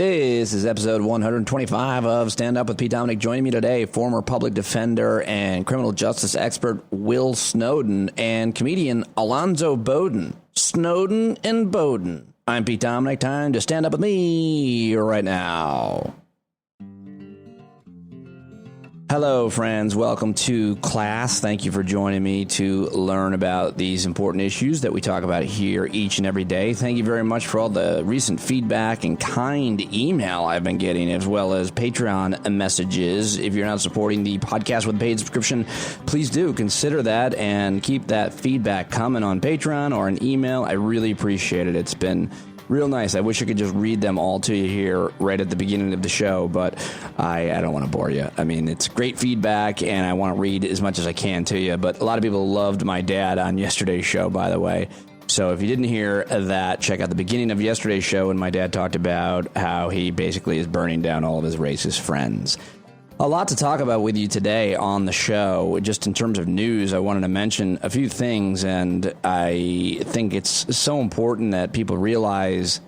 This is episode 125 of Stand Up with Pete Dominic. Joining me today, former public defender and criminal justice expert Will Snowden and comedian Alonzo Bowden. Snowden and Bowden. I'm Pete Dominic. Time to stand up with me right now. Hello, friends. Welcome to class. Thank you for joining me to learn about these important issues that we talk about here each and every day. Thank you very much for all the recent feedback and kind email I've been getting, as well as Patreon messages. If you're not supporting the podcast with a paid subscription, please do consider that and keep that feedback coming on Patreon or an email. I really appreciate it. It's been real nice. I wish I could just read them all to you here right at the beginning of the show, but I don't want to bore you. I mean, it's great feedback, and I want to read as much as I can to you, but a lot of people loved my dad on yesterday's show, by the way. So if you didn't hear that, check out the beginning of yesterday's show when my dad talked about how he basically is burning down all of his racist friends. A lot to talk about with you today on the show. Just in terms of news, I wanted to mention a few things, and I think it's so important that people realize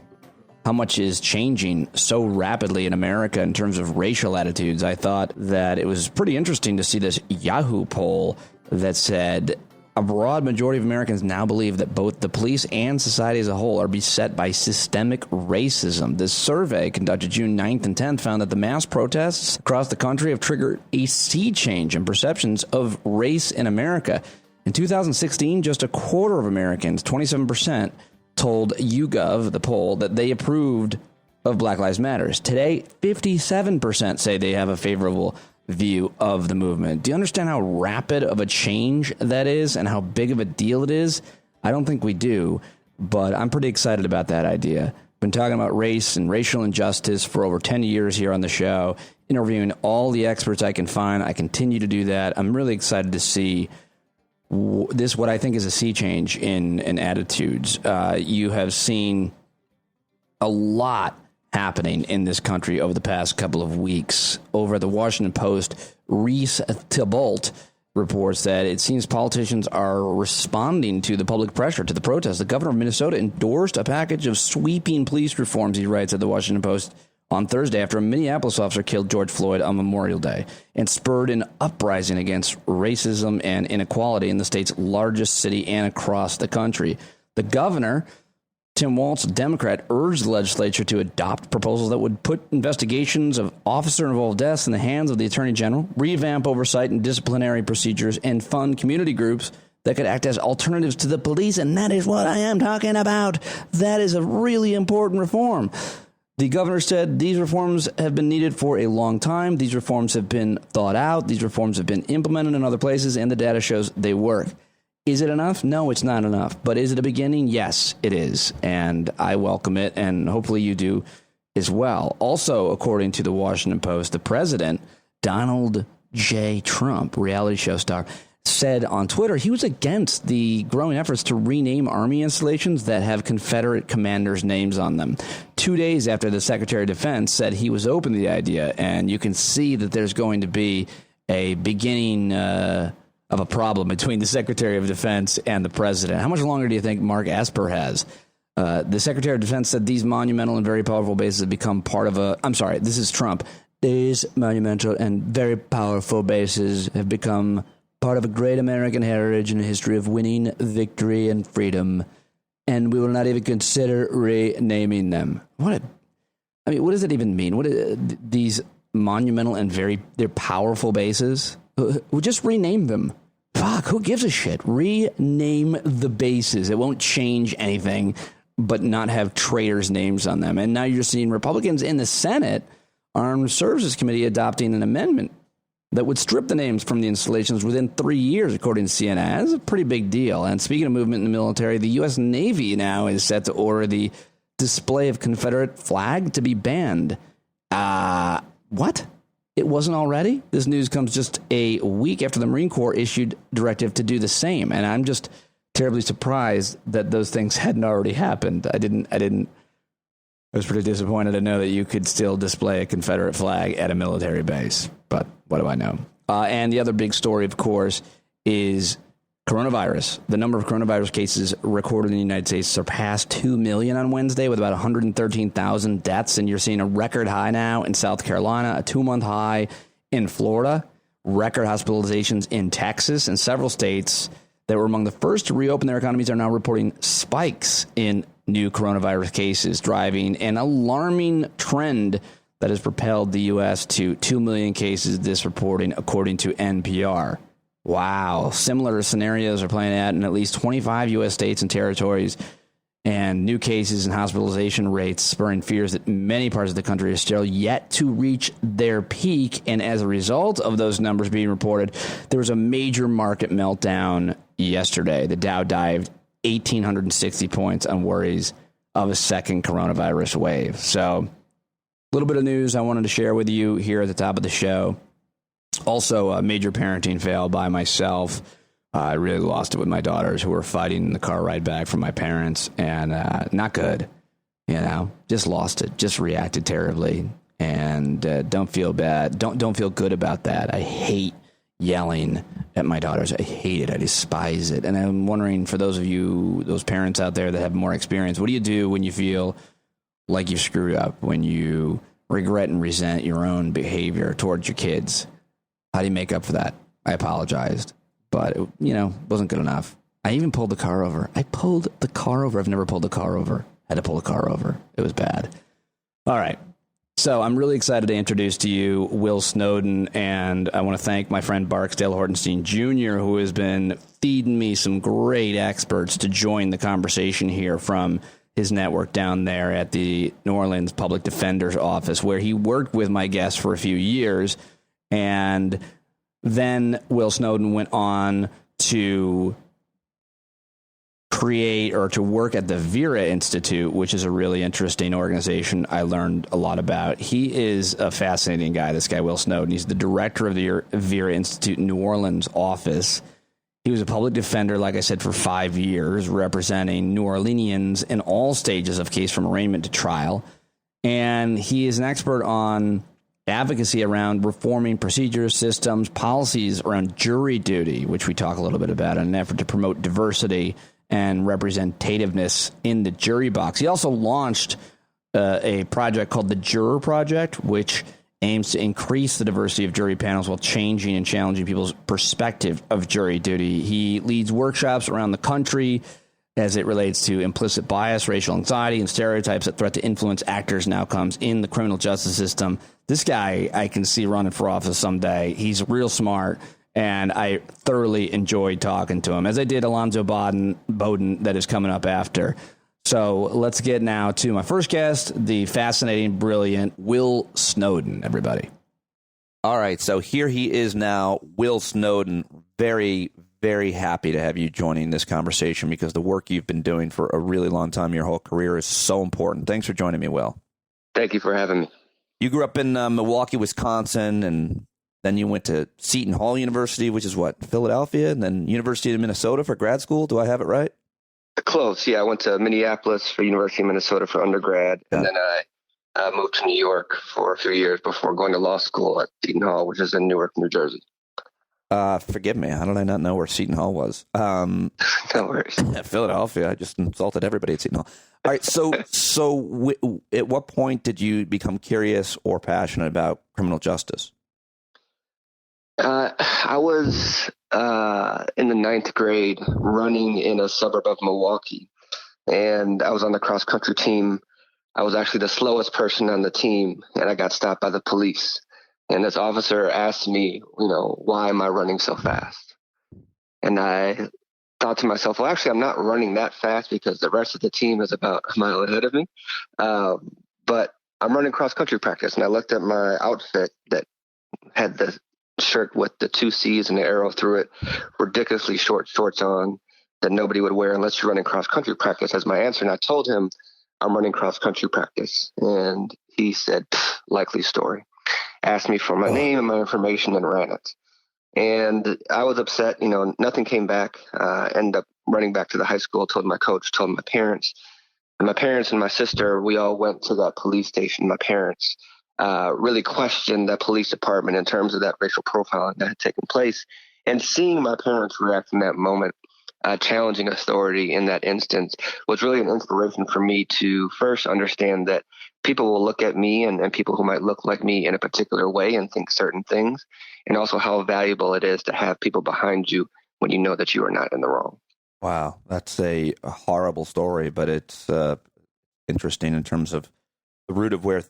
how much is changing so rapidly in America in terms of racial attitudes. I thought that it was pretty interesting to see this Yahoo poll that said a broad majority of Americans now believe that both the police and society as a whole are beset by systemic racism. This survey, conducted June 9th and 10th, found that the mass protests across the country have triggered a sea change in perceptions of race in America. In 2016, just a quarter of Americans, 27%, told YouGov, the poll, that they approved of Black Lives Matter. Today, 57% say they have a favorable view of the movement. Do you understand how rapid of a change that is and how big of a deal it is? I don't think we do, but I'm pretty excited about that idea. Been talking about race and racial injustice for over 10 years here on the show, interviewing all the experts I can find. I continue to do that. I'm really excited to see this, what I think is a sea change in attitudes. You have seen a lot happening in this country over the past couple of weeks. Over at the Washington Post, Reese Thibault reports that it seems politicians are responding to the public pressure, to the protests. The governor of Minnesota endorsed a package of sweeping police reforms, he writes at the Washington Post, on Thursday after a Minneapolis officer killed George Floyd on Memorial Day and spurred an uprising against racism and inequality in the state's largest city and across the country. The governor, Tim Walz, a Democrat, urged the legislature to adopt proposals that would put investigations of officer-involved deaths in the hands of the Attorney General, revamp oversight and disciplinary procedures, and fund community groups that could act as alternatives to the police. And that is what I am talking about. That is a really important reform. The governor said these reforms have been needed for a long time. These reforms have been thought out. These reforms have been implemented in other places, and the data shows they work. Is it enough? No, it's not enough. But is it a beginning? Yes, it is. And I welcome it, and hopefully you do as well. Also, according to the Washington Post, the president, Donald J. Trump, reality show star, said on Twitter he was against the growing efforts to rename Army installations that have Confederate commanders' names on them. 2 days after the Secretary of Defense said he was open to the idea, and you can see that there's going to be a beginning of a problem between the Secretary of Defense and the president. How much longer do you think Mark Esper has? The Secretary of Defense said these monumental and very powerful bases have become part of a... I'm sorry, this is Trump. These monumental and very powerful bases have become part of a great American heritage and history of winning victory and freedom, and we will not even consider renaming them. What does that even mean? These monumental and they're powerful bases? We'll just rename them. Fuck, who gives a shit? Rename the bases. It won't change anything, but not have traitors' names on them. And now you're seeing Republicans in the Senate, Armed Services Committee, adopting an amendment that would strip the names from the installations within 3 years, according to CNN. That's a pretty big deal. And speaking of movement in the military, the U.S. Navy now is set to order the display of Confederate flag to be banned. What? It wasn't already? This news comes just a week after the Marine Corps issued directive to do the same. And I'm just terribly surprised that those things hadn't already happened. I was pretty disappointed to know that you could still display a Confederate flag at a military base. But what do I know? And the other big story, of course, is Coronavirus. The number of coronavirus cases recorded in the United States surpassed 2 million on Wednesday with about 113,000 deaths. And you're seeing a record high now in South Carolina, a 2-month high in Florida, record hospitalizations in Texas, and several states that were among the first to reopen their economies are now reporting spikes in new coronavirus cases, driving an alarming trend that has propelled the U.S. to 2 million cases this reporting, according to NPR. Wow. Similar scenarios are playing out in at least 25 U.S. states and territories, and new cases and hospitalization rates spurring fears that many parts of the country are still yet to reach their peak. And as a result of those numbers being reported, there was a major market meltdown yesterday. The Dow dived 1,860 points on worries of a second coronavirus wave. So a little bit of news I wanted to share with you here at the top of the show. Also, a major parenting fail by myself. I really lost it with my daughters who were fighting in the car ride back from my parents, and not good. Just lost it, just reacted terribly, and don't feel bad. Don't feel good about that. I hate yelling at my daughters. I hate it. I despise it. And I'm wondering, for those of you, those parents out there that have more experience, what do you do when you feel like you've screwed up, when you regret and resent your own behavior towards your kids? How do you make up for that? I apologized, but it, wasn't good enough. I even pulled the car over. I've never pulled the car over. Had to pull the car over. It was bad. All right. So I'm really excited to introduce to you Will Snowden, and I want to thank my friend Barksdale Hortenstein Jr., who has been feeding me some great experts to join the conversation here from his network down there at the New Orleans Public Defender's Office, where he worked with my guest for a few years. And then Will Snowden went on to create or to work at the Vera Institute, which is a really interesting organization I learned a lot about. He is a fascinating guy, this guy, Will Snowden. He's the director of the Vera Institute New Orleans office. He was a public defender, like I said, for 5 years, representing New Orleanians in all stages of case from arraignment to trial. And he is an expert on advocacy around reforming procedures, systems, policies around jury duty, which we talk a little bit about, in an effort to promote diversity and representativeness in the jury box. He also launched a project called the Juror Project, which aims to increase the diversity of jury panels while changing and challenging people's perspective of jury duty. He leads workshops around the country as it relates to implicit bias, racial anxiety, and stereotypes that threat to influence actors and outcomes in the criminal justice system. This guy I can see running for office someday. He's real smart, and I thoroughly enjoyed talking to him, as I did Alonzo Bowden that is coming up after. So let's get now to my first guest, the fascinating, brilliant Will Snowden, everybody. All right, so here he is now, Will Snowden. Very, very happy to have you joining this conversation, because the work you've been doing for a really long time, your whole career, is so important. Thanks for joining me, Will. Thank you for having me. You grew up in Milwaukee, Wisconsin, and then you went to Seton Hall University, which is what, Philadelphia, and then University of Minnesota for grad school. Do I have it right? Close, yeah. I went to Minneapolis for University of Minnesota for undergrad, and then I moved to New York for a few years before going to law school at Seton Hall, which is in Newark, New Jersey. Forgive me. How did I not know where Seton Hall was? No worries. Philadelphia. I just insulted everybody at Seton Hall. All right. So at what point did you become curious or passionate about criminal justice? I was in the 9th grade running in a suburb of Milwaukee, and I was on the cross-country team. I was actually the slowest person on the team, and I got stopped by the police. And this officer asked me, why am I running so fast? And I thought to myself, well, actually, I'm not running that fast because the rest of the team is about a mile ahead of me. But I'm running cross-country practice, and I looked at my outfit that had the shirt with the 2 C's and the arrow through it, ridiculously short shorts on that nobody would wear unless you're running cross-country practice, as my answer. And I told him, I'm running cross-country practice. And he said, likely story. Asked me for my name and my information and ran it. And I was upset. Nothing came back. Ended up running back to the high school, told my coach, told my parents. And my parents and my sister, we all went to that police station. My parents really questioned the police department in terms of that racial profiling that had taken place. And seeing my parents react in that moment, challenging authority in that instance, was really an inspiration for me to first understand that people will look at me and people who might look like me in a particular way and think certain things, and also how valuable it is to have people behind you when you know that you are not in the wrong. Wow, that's a horrible story, but it's interesting in terms of the root of where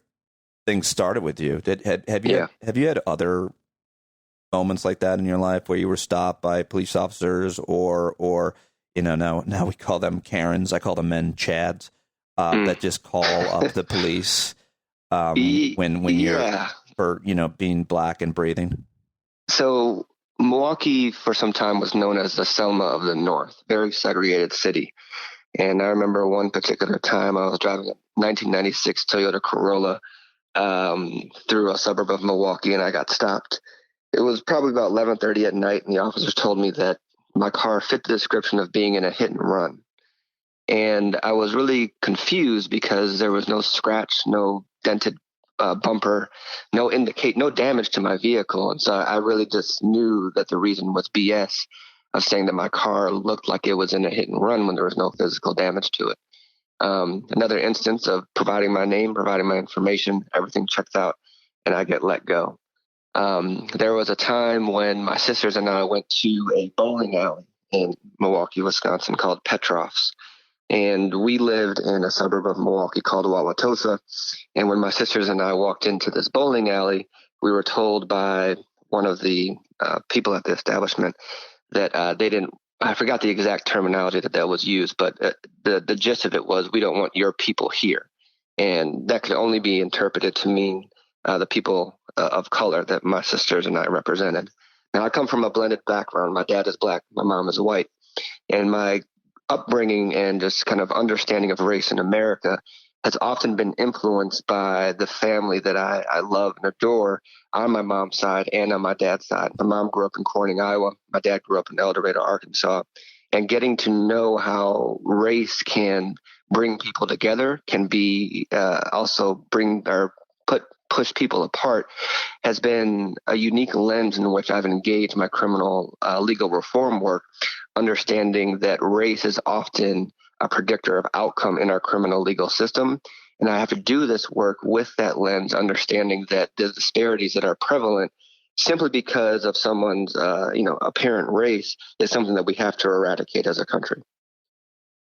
things started with you. Have you had other moments like that in your life where you were stopped by police officers or now we call them Karens, I call them men Chads, that just call up the police when you're for being black and breathing? So Milwaukee for some time was known as the Selma of the North, very segregated city. And I remember one particular time I was driving a 1996 Toyota Corolla through a suburb of Milwaukee, and I got stopped. It was probably about 11:30 at night, and the officers told me that my car fit the description of being in a hit and run. And I was really confused because there was no scratch, no dented bumper, no damage to my vehicle. And so I really just knew that the reason was BS of saying that my car looked like it was in a hit and run when there was no physical damage to it. Another instance of providing my name, providing my information, everything checks out, and I get let go. There was a time when my sisters and I went to a bowling alley in Milwaukee, Wisconsin called Petrov's. And we lived in a suburb of Milwaukee called Wauwatosa. And when my sisters and I walked into this bowling alley, we were told by one of the people at the establishment that they didn't, I forgot the exact terminology that was used, but the gist of it was, we don't want your people here. And that could only be interpreted to mean the people of color that my sisters and I represented. Now, I come from a blended background. My dad is black, my mom is white. And my upbringing and just kind of understanding of race in America has often been influenced by the family that I love and adore on my mom's side and on my dad's side. My mom grew up in Corning, Iowa. My dad grew up in El Dorado, Arkansas. And getting to know how race can bring people together, can be also push people apart, has been a unique lens in which I've engaged my criminal legal reform work, understanding that race is often a predictor of outcome in our criminal legal system. And I have to do this work with that lens, understanding that the disparities that are prevalent simply because of someone's apparent race is something that we have to eradicate as a country.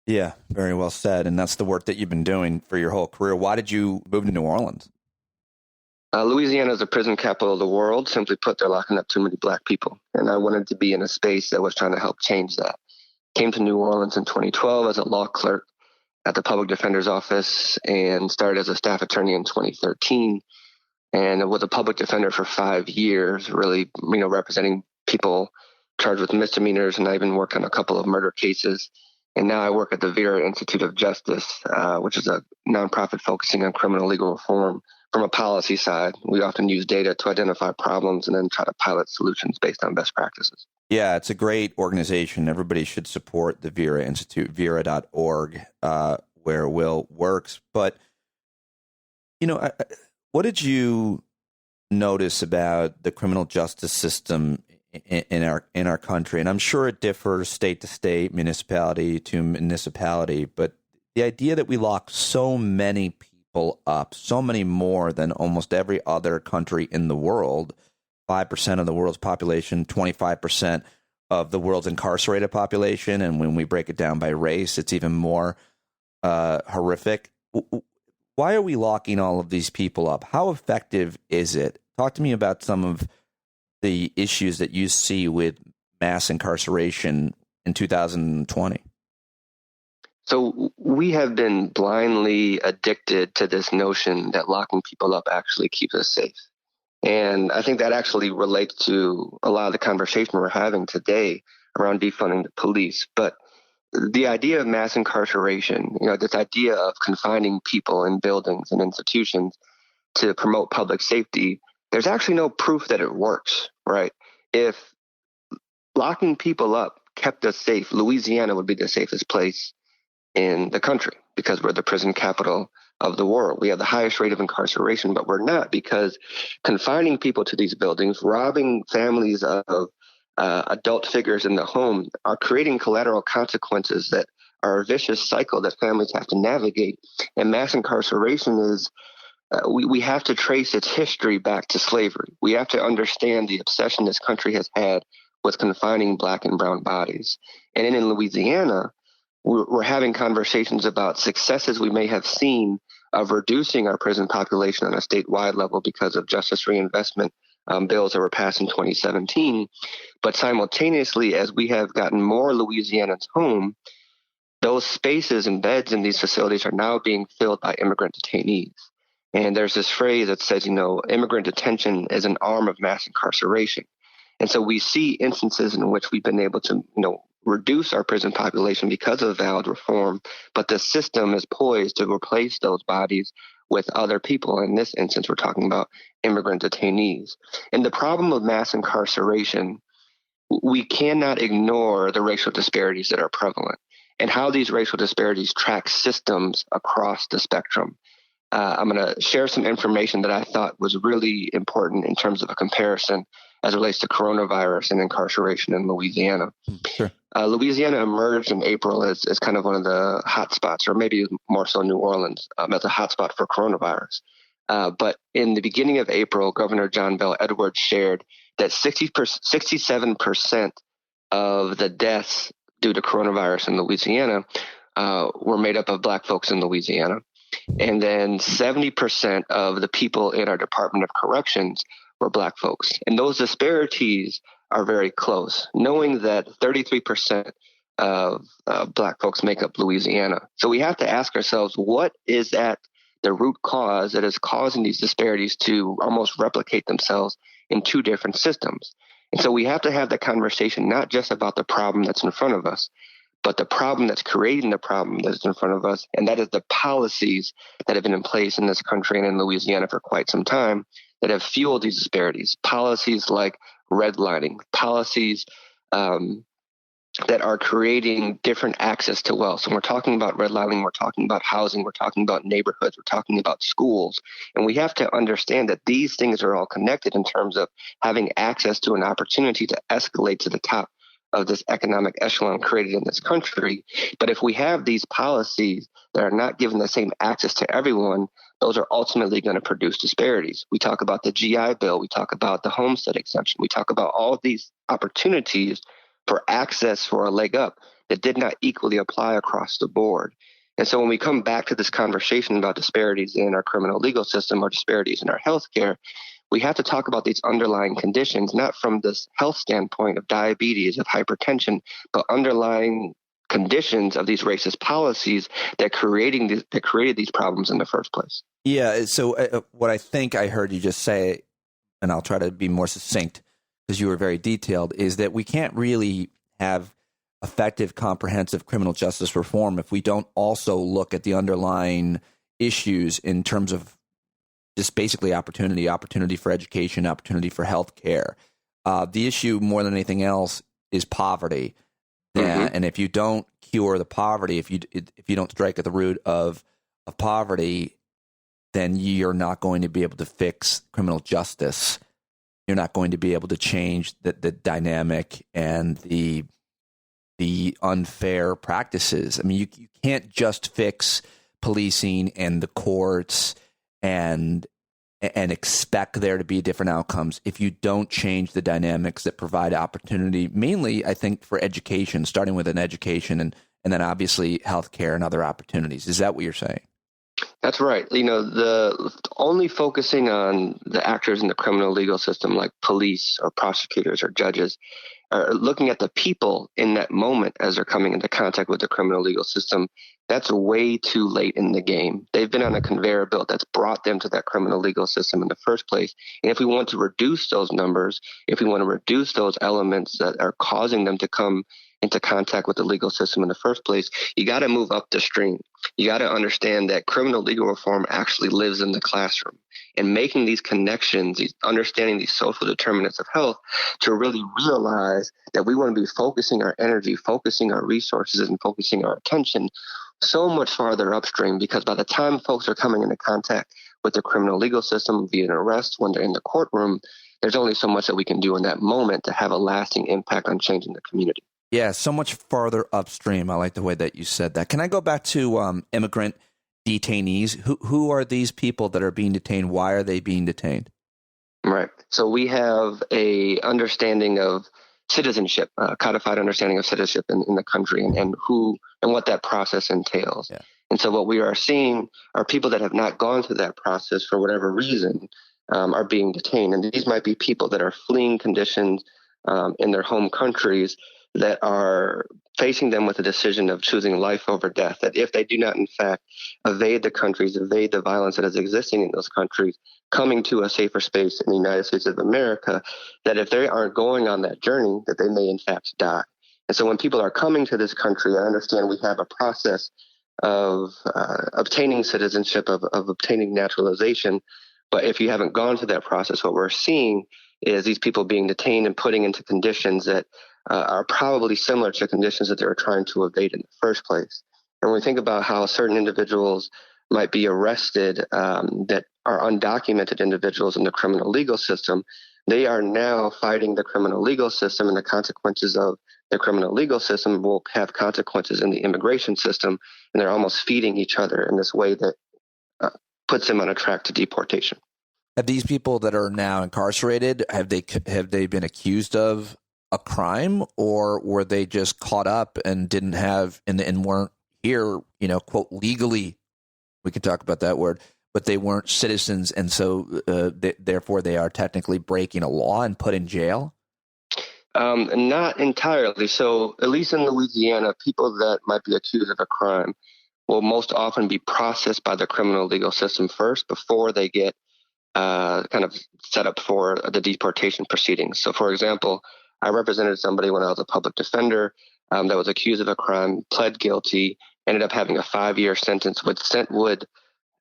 Yeah, very well said. And that's the work that you've been doing for your whole career. Why did you move to New Orleans? Louisiana is the prison capital of the world. Simply put, they're locking up too many black people. And I wanted to be in a space that was trying to help change that. Came to New Orleans in 2012 as a law clerk at the public defender's office and started as a staff attorney in 2013. And was a public defender for 5 years, really, representing people charged with misdemeanors. And I even worked on a couple of murder cases. And now I work at the Vera Institutes of Justice, which is a nonprofit focusing on criminal legal reform. From a policy side, we often use data to identify problems and then try to pilot solutions based on best practices. Yeah, it's a great organization. Everybody should support the Vera Institute, vera.org, where Will works. But, what did you notice about the criminal justice system in our country? And I'm sure it differs state to state, municipality to municipality, but the idea that we lock so many people up, so many more than almost every other country in the world, 5% of the world's population, 25% of the world's incarcerated population, and when we break it down by race, it's even more horrific. Why are we locking all of these people up? How effective is it? Talk to me about some of the issues that you see with mass incarceration in 2020. So we have been blindly addicted to this notion that locking people up actually keeps us safe. And I think that actually relates to a lot of the conversation we're having today around defunding the police. But the idea of mass incarceration, this idea of confining people in buildings and institutions to promote public safety, there's actually no proof that it works, right? If locking people up kept us safe, Louisiana would be the safest place in the country because we're the prison capital of the world. We have the highest rate of incarceration, but we're not, because confining people to these buildings, robbing families of adult figures in the home are creating collateral consequences that are a vicious cycle that families have to navigate. And mass incarceration is, we have to trace its history back to slavery. We have to understand the obsession this country has had with confining Black and brown bodies. And in Louisiana, we're having conversations about successes we may have seen of reducing our prison population on a statewide level because of justice reinvestment bills that were passed in 2017. But simultaneously, as we have gotten more Louisianans home, those spaces and beds in these facilities are now being filled by immigrant detainees. And there's this phrase that says, immigrant detention is an arm of mass incarceration. And so we see instances in which we've been able to, reduce our prison population because of valid reform, but the system is poised to replace those bodies with other people. In this instance, we're talking about immigrant detainees. And the problem of mass incarceration, we cannot ignore the racial disparities that are prevalent and how these racial disparities track systems across the spectrum. I'm going to share some information that I thought was really important in terms of a comparison as it relates to coronavirus and incarceration in Louisiana. Sure. Louisiana emerged in April as kind of one of the hot spots, or maybe more so New Orleans, as a hot spot for coronavirus. But in the beginning of April, Governor John Bel Edwards shared that 67% of the deaths due to coronavirus in Louisiana were made up of Black folks in Louisiana. And then 70% of the people in our Department of Corrections were Black folks. And those disparities are very close, knowing that 33% of Black folks make up Louisiana. So we have to ask ourselves, what is at the root cause that is causing these disparities to almost replicate themselves in two different systems? And so we have to have the conversation not just about the problem that's in front of us, but the problem that's creating the problem that's in front of us, and that is the policies that have been in place in this country and in Louisiana for quite some time that have fueled these disparities. Policies like redlining, policies that are creating different access to wealth. So when we're talking about redlining, we're talking about housing, we're talking about neighborhoods, we're talking about schools. And we have to understand that these things are all connected in terms of having access to an opportunity to escalate to the top of this economic echelon created in this country. But if we have these policies that are not giving the same access to everyone, those are ultimately going to produce disparities. We talk about the GI Bill. We talk about the homestead exemption. We talk about all of these opportunities for access for a leg up that did not equally apply across the board. And so when we come back to this conversation about disparities in our criminal legal system or disparities in our healthcare, we have to talk about these underlying conditions, not from this health standpoint of diabetes, of hypertension, but underlying conditions of these racist policies that created these problems in the first place. Yeah. So what I think I heard you just say, and I'll try to be more succinct because you were very detailed, is that we can't really have effective, comprehensive criminal justice reform if we don't also look at the underlying issues in terms of just basically opportunity for education, opportunity for health care. The issue more than anything else is poverty. And if you don't cure the poverty, if you don't strike at the root of poverty, then you're not going to be able to fix criminal justice. You're not going to be able to change the dynamic and the unfair practices. I mean, you can't just fix policing and the courts and expect there to be different outcomes if you don't change the dynamics that provide opportunity, mainly, I think, for education, starting with an education and then obviously healthcare and other opportunities. Is that what you're saying? That's right. The only focusing on the actors in the criminal legal system like police or prosecutors or judges are looking at the people in that moment as they're coming into contact with the criminal legal system. That's way too late in the game. They've been on a conveyor belt that's brought them to that criminal legal system in the first place. And if we want to reduce those numbers, if we want to reduce those elements that are causing them to come into contact with the legal system in the first place, you got to move up the stream. You got to understand that criminal legal reform actually lives in the classroom, and making these connections, understanding these social determinants of health to really realize that we want to be focusing our energy, focusing our resources, and focusing our attention so much farther upstream, because by the time folks are coming into contact with the criminal legal system via an arrest, when they're in the courtroom, there's only so much that we can do in that moment to have a lasting impact on changing the community. Yeah, so much farther upstream. I like the way that you said that. Can I go back to immigrant detainees? Who are these people that are being detained? Why are they being detained? Right. So we have a understanding of citizenship, codified understanding of citizenship in the country, and what that process entails. Yeah. And so what we are seeing are people that have not gone through that process for whatever reason are being detained. And these might be people that are fleeing conditions in their home countries that are facing them with a decision of choosing life over death, that if they do not, in fact, evade the violence that is existing in those countries, coming to a safer space in the United States of America, that if they aren't going on that journey, that they may, in fact, die. And so when people are coming to this country, I understand we have a process of obtaining citizenship, of obtaining naturalization. But if you haven't gone through that process, what we're seeing is these people being detained and putting into conditions that are probably similar to conditions that they were trying to evade in the first place. And when we think about how certain individuals might be arrested that are undocumented individuals in the criminal legal system, they are now fighting the criminal legal system, and the consequences of the criminal legal system will have consequences in the immigration system, and they're almost feeding each other in this way that puts them on a track to deportation. Have these people that are now incarcerated, have they been accused of a crime, or were they just caught up and didn't have and weren't here, quote, legally? We can talk about that word, but they weren't citizens, and so therefore they are technically breaking a law and put in jail? Not entirely. So at least in Louisiana, people that might be accused of a crime will most often be processed by the criminal legal system first before they get kind of set up for the deportation proceedings. So, for example, I represented somebody when I was a public defender that was accused of a crime, pled guilty, ended up having a 5-year sentence, would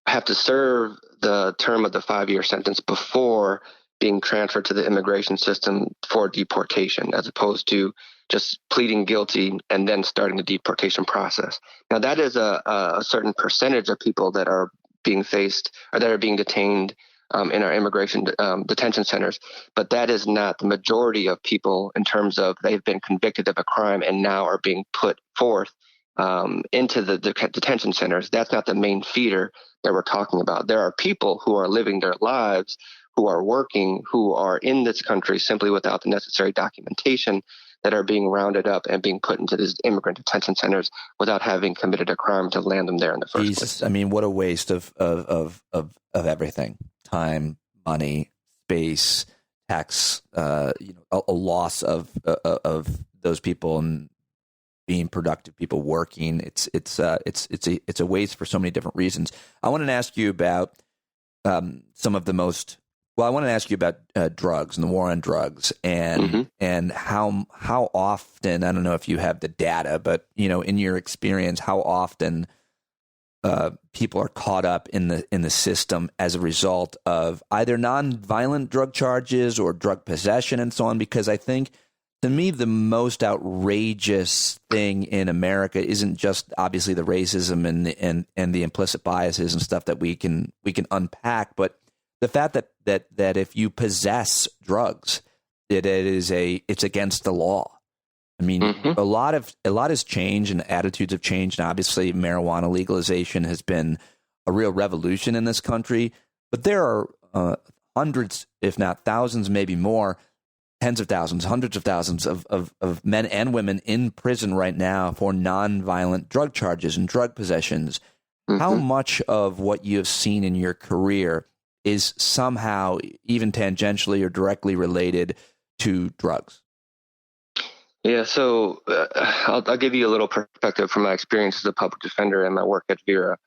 have to serve the term of the 5-year sentence before being transferred to the immigration system for deportation, as opposed to just pleading guilty and then starting the deportation process. Now, that is a certain percentage of people that are being faced or that are being detained in our immigration detention centers, but that is not the majority of people in terms of they've been convicted of a crime and now are being put forth into the detention centers. That's not the main feeder that we're talking about. There are people who are living their lives, who are working, who are in this country simply without the necessary documentation, that are being rounded up and being put into these immigrant detention centers without having committed a crime to land them there in the first place. I mean, what a waste of everything: time, money, space, tax. A loss of those people and being productive people working. It's a waste for so many different reasons. I wanted to ask you about some of the most. Well, I want to ask you about drugs and the war on drugs, and how often, I don't know if you have the data, but in your experience, how often people are caught up in the system as a result of either non-violent drug charges or drug possession and so on. Because I think, to me, the most outrageous thing in America isn't just obviously the racism and the implicit biases and stuff that we can unpack, but the fact that if you possess drugs, it's against the law. I mean, a lot has changed and attitudes have changed. And obviously, marijuana legalization has been a real revolution in this country. But there are hundreds, if not thousands, maybe more, tens of thousands, hundreds of thousands of men and women in prison right now for nonviolent drug charges and drug possessions. How much of what you have seen in your career is somehow even tangentially or directly related to drugs? Yeah, so I'll give you a little perspective from my experience as a public defender and my work at Vera.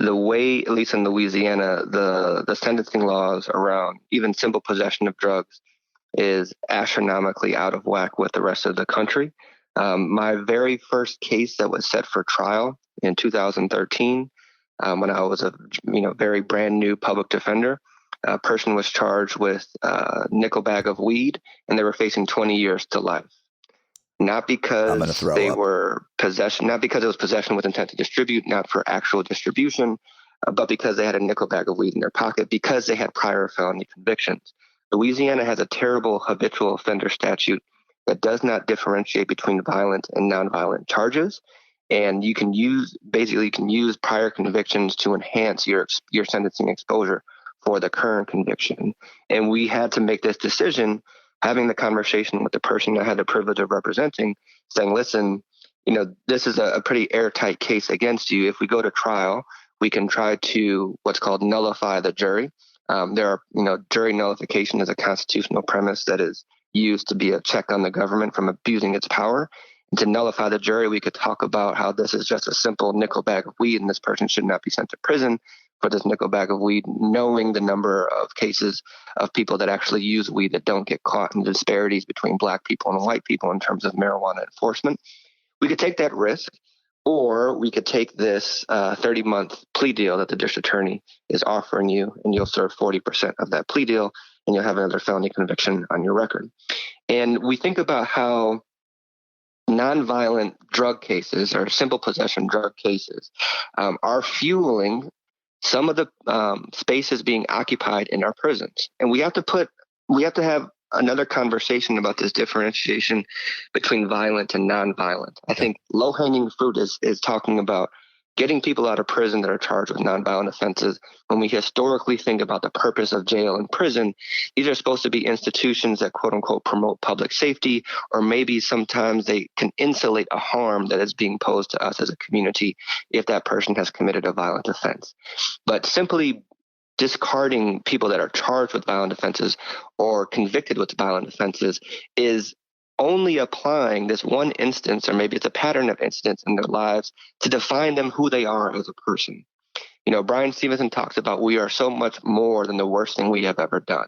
The way, at least in Louisiana, the sentencing laws around even simple possession of drugs is astronomically out of whack with the rest of the country. My very first case that was set for trial in 2013, when I was a very brand new public defender, a person was charged with a nickel bag of weed, and they were facing 20 years to life. Not because they were possession, not because it was possession with intent to distribute, not for actual distribution, but because they had a nickel bag of weed in their pocket, because they had prior felony convictions. Louisiana has a terrible habitual offender statute that does not differentiate between violent and nonviolent charges. And you can use prior convictions to enhance your sentencing exposure for the current conviction. And we had to make this decision, having the conversation with the person I had the privilege of representing, saying, listen, this is a pretty airtight case against you. If we go to trial, we can try to what's called nullify the jury. Jury nullification is a constitutional premise that is used to be a check on the government from abusing its power. And to nullify the jury, we could talk about how this is just a simple nickel bag of weed and this person should not be sent to prison for this nickel bag of weed, knowing the number of cases of people that actually use weed that don't get caught, in the disparities between black people and white people in terms of marijuana enforcement. We could take that risk, or we could take this 30-month plea deal that the district attorney is offering you, and you'll serve 40% of that plea deal, and you'll have another felony conviction on your record. And we think about how nonviolent drug cases or simple possession drug cases are fueling some of the spaces being occupied in our prisons. And we have to have another conversation about this differentiation between violent and nonviolent. I think low-hanging fruit is talking about getting people out of prison that are charged with nonviolent offenses. When we historically think about the purpose of jail and prison, these are supposed to be institutions that quote unquote promote public safety, or maybe sometimes they can insulate a harm that is being posed to us as a community if that person has committed a violent offense. But simply discarding people that are charged with violent offenses or convicted with violent offenses is only applying this one instance, or maybe it's a pattern of incidents in their lives, to define them who they are as a person. Brian Stevenson talks about we are so much more than the worst thing we have ever done.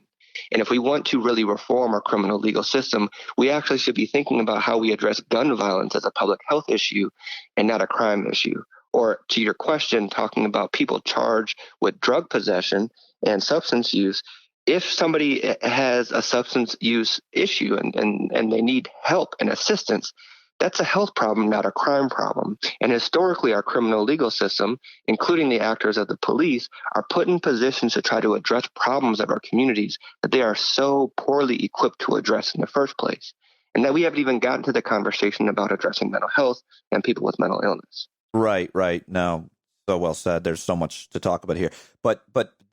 And if we want to really reform our criminal legal system, we actually should be thinking about how we address gun violence as a public health issue and not a crime issue. Or to your question, talking about people charged with drug possession and substance use, if somebody has a substance use issue and they need help and assistance, that's a health problem, not a crime problem. And historically, our criminal legal system, including the actors of the police, are put in positions to try to address problems of our communities that they are so poorly equipped to address in the first place. And that we haven't even gotten to the conversation about addressing mental health and people with mental illness. Right. No, so well said. There's so much to talk about here. But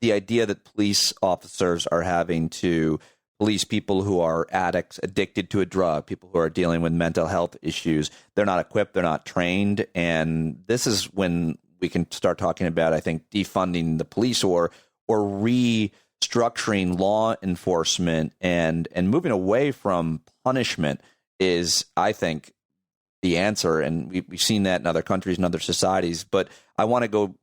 the idea that police officers are having to police people who are addicts, addicted to a drug, people who are dealing with mental health issues, they're not equipped, they're not trained. And this is when we can start talking about, I think, defunding the police or restructuring law enforcement and moving away from punishment is, I think, the answer. And we've seen that in other countries and other societies. But I want to go,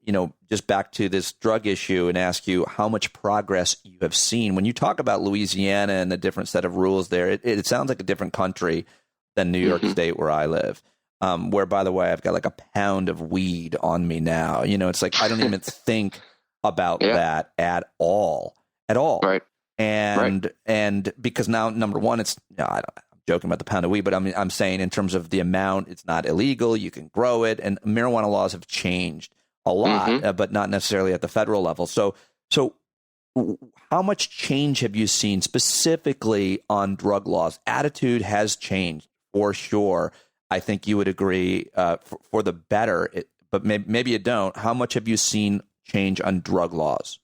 just back to this drug issue and ask you how much progress you have seen. When you talk about Louisiana and the different set of rules there, it sounds like a different country than New York State, where I live, where, by the way, I've got like a pound of weed on me now. It's like I don't even think about that at all. Right. And because now, number one, it's joking about the pound of weed, but I'm saying in terms of the amount, it's not illegal. You can grow it, and marijuana laws have changed a lot, but not necessarily at the federal level. So how much change have you seen specifically on drug laws? Attitude has changed for sure. I think you would agree for the better, but maybe you don't. How much have you seen change on drug laws?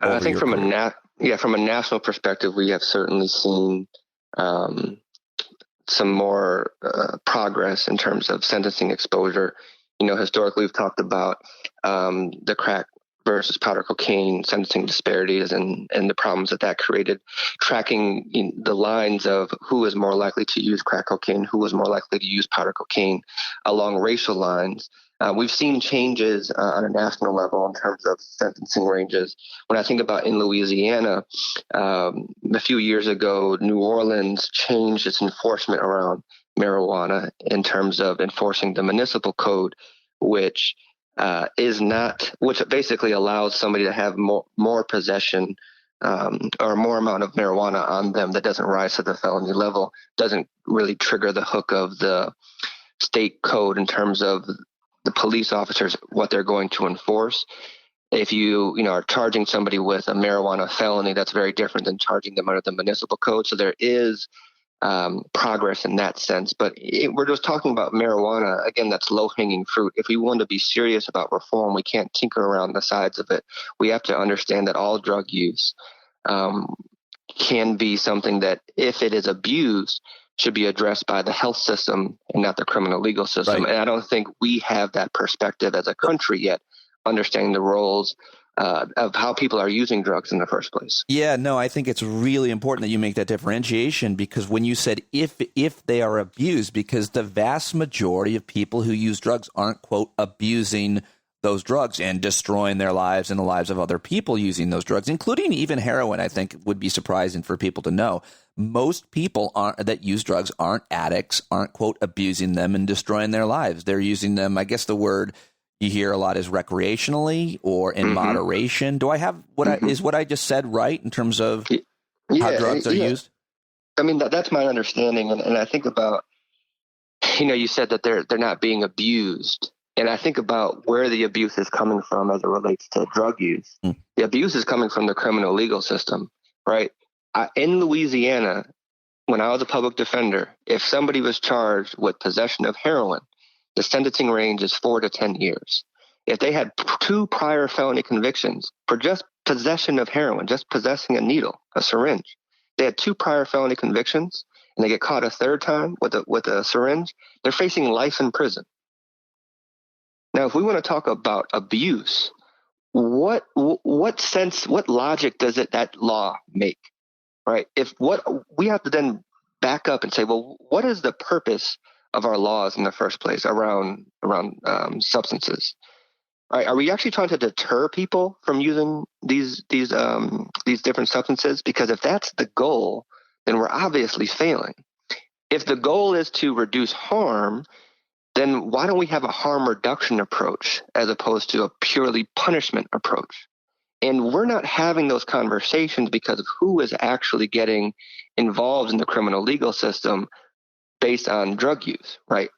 I think from a national perspective, we have certainly seen some more progress in terms of sentencing exposure. Historically, we've talked about the crack versus powder cocaine sentencing disparities and the problems that created, tracking the lines of who is more likely to use crack cocaine, who is more likely to use powder cocaine along racial lines. We've seen changes on a national level in terms of sentencing ranges. When I think about in Louisiana, a few years ago, New Orleans changed its enforcement around marijuana in terms of enforcing the municipal code, which basically allows somebody to have more possession or more amount of marijuana on them that doesn't rise to the felony level, doesn't really trigger the hook of the state code in terms of the police officers, what they're going to enforce. If you are charging somebody with a marijuana felony, that's very different than charging them under the municipal code. So there is progress in that sense. But we're just talking about marijuana. Again, that's low-hanging fruit. If we want to be serious about reform, we can't tinker around the sides of it. We have to understand that all drug use can be something that, if it is abused, should be addressed by the health system and not the criminal legal system. Right. And I don't think we have that perspective as a country yet, understanding the roles of how people are using drugs in the first place. Yeah, no, I think it's really important that you make that differentiation, because when you said if they are abused, because the vast majority of people who use drugs aren't, quote, abusing those drugs and destroying their lives and the lives of other people using those drugs, including even heroin. I think would be surprising for people to know. Most people that use drugs aren't addicts, aren't, quote, abusing them and destroying their lives. They're using them, I guess the word you hear a lot is recreationally or in moderation. Do I have is what I just said right in terms of how drugs are used? I mean, that's my understanding. And I think about, you said that they're not being abused. And I think about where the abuse is coming from as it relates to drug use. The abuse is coming from the criminal legal system, right? In Louisiana, when I was a public defender, if somebody was charged with possession of heroin, the sentencing range is 4 to 10 years. If they had 2 prior felony convictions for just possession of heroin, just possessing a needle, a syringe, they had 2 prior felony convictions, and they get caught a third time with a syringe, they're facing life in prison. Now, if we want to talk about abuse, what sense, what logic does that law make, right? We have to then back up and say, well, what is the purpose of our laws in the first place around substances? Right? Are we actually trying to deter people from using these different substances? Because if that's the goal, then we're obviously failing. If the goal is to reduce harm, then why don't we have a harm reduction approach as opposed to a purely punishment approach? And we're not having those conversations because of who is actually getting involved in the criminal legal system based on drug use, right?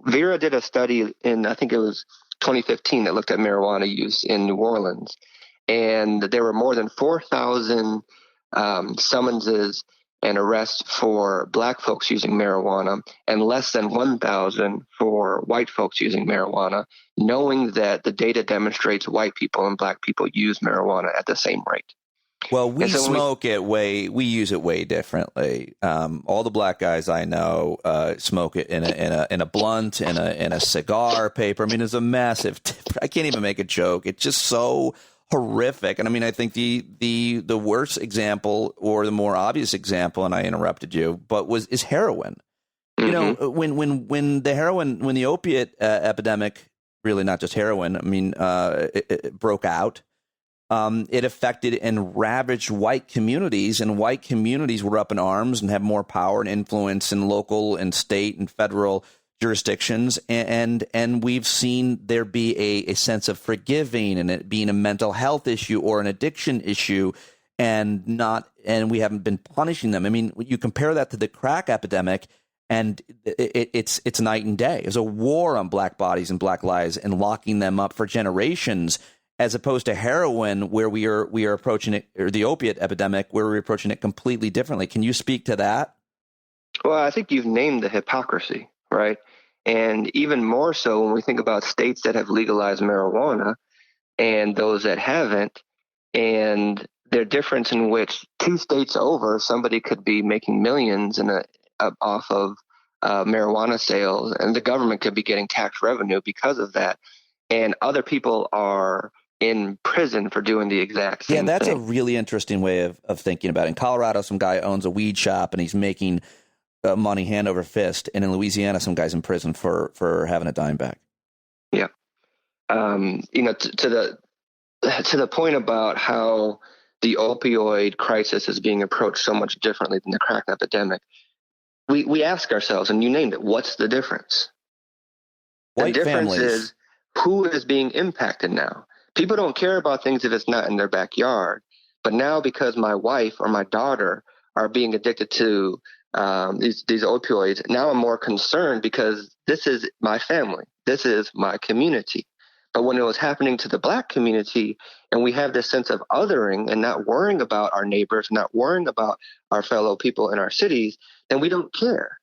Vera did a study in, I think it was 2015, that looked at marijuana use in New Orleans. And there were more than 4,000 summonses and arrests for black folks using marijuana and less than 1,000 for white folks using marijuana, knowing that the data demonstrates white people and black people use marijuana at the same rate. Well, we use it way differently. All the black guys I know smoke it in a blunt, in a cigar paper. I mean, it's a massive. I can't even make a joke. It's just so horrific. And I mean, I think the worst example, or the more obvious example, and I interrupted you, but is heroin. You know, when the opiate epidemic, really not just heroin, I mean, it broke out. It affected and ravaged white communities, and white communities were up in arms and have more power and influence in local and state and federal jurisdictions. And we've seen there be a sense of forgiving and it being a mental health issue or an addiction issue, and we haven't been punishing them. I mean, you compare that to the crack epidemic, and it's night and day. There's a war on black bodies and black lives and locking them up for generations, as opposed to heroin, where we are approaching it, or the opiate epidemic, where we're approaching it completely differently. Can you speak to that? Well, I think you've named the hypocrisy, right? And even more so when we think about states that have legalized marijuana and those that haven't, and their difference in which 2 states over, somebody could be making millions off of marijuana sales, and the government could be getting tax revenue because of that. And other people are in prison for doing the exact same thing. Yeah, that's a really interesting way of thinking about it. In Colorado, some guy owns a weed shop and he's making money hand over fist. And in Louisiana, some guy's in prison for having a dime back. Yeah. To the point about how the opioid crisis is being approached so much differently than the crack epidemic, we ask ourselves, and you named it, what's the difference? White the difference families. Is who is being impacted now. People don't care about things if it's not in their backyard. But now, because my wife or my daughter are being addicted to these opioids. Now I'm more concerned because this is my family. This is my community. But when it was happening to the Black community, and we have this sense of othering and not worrying about our neighbors, not worrying about our fellow people in our cities, then we don't care.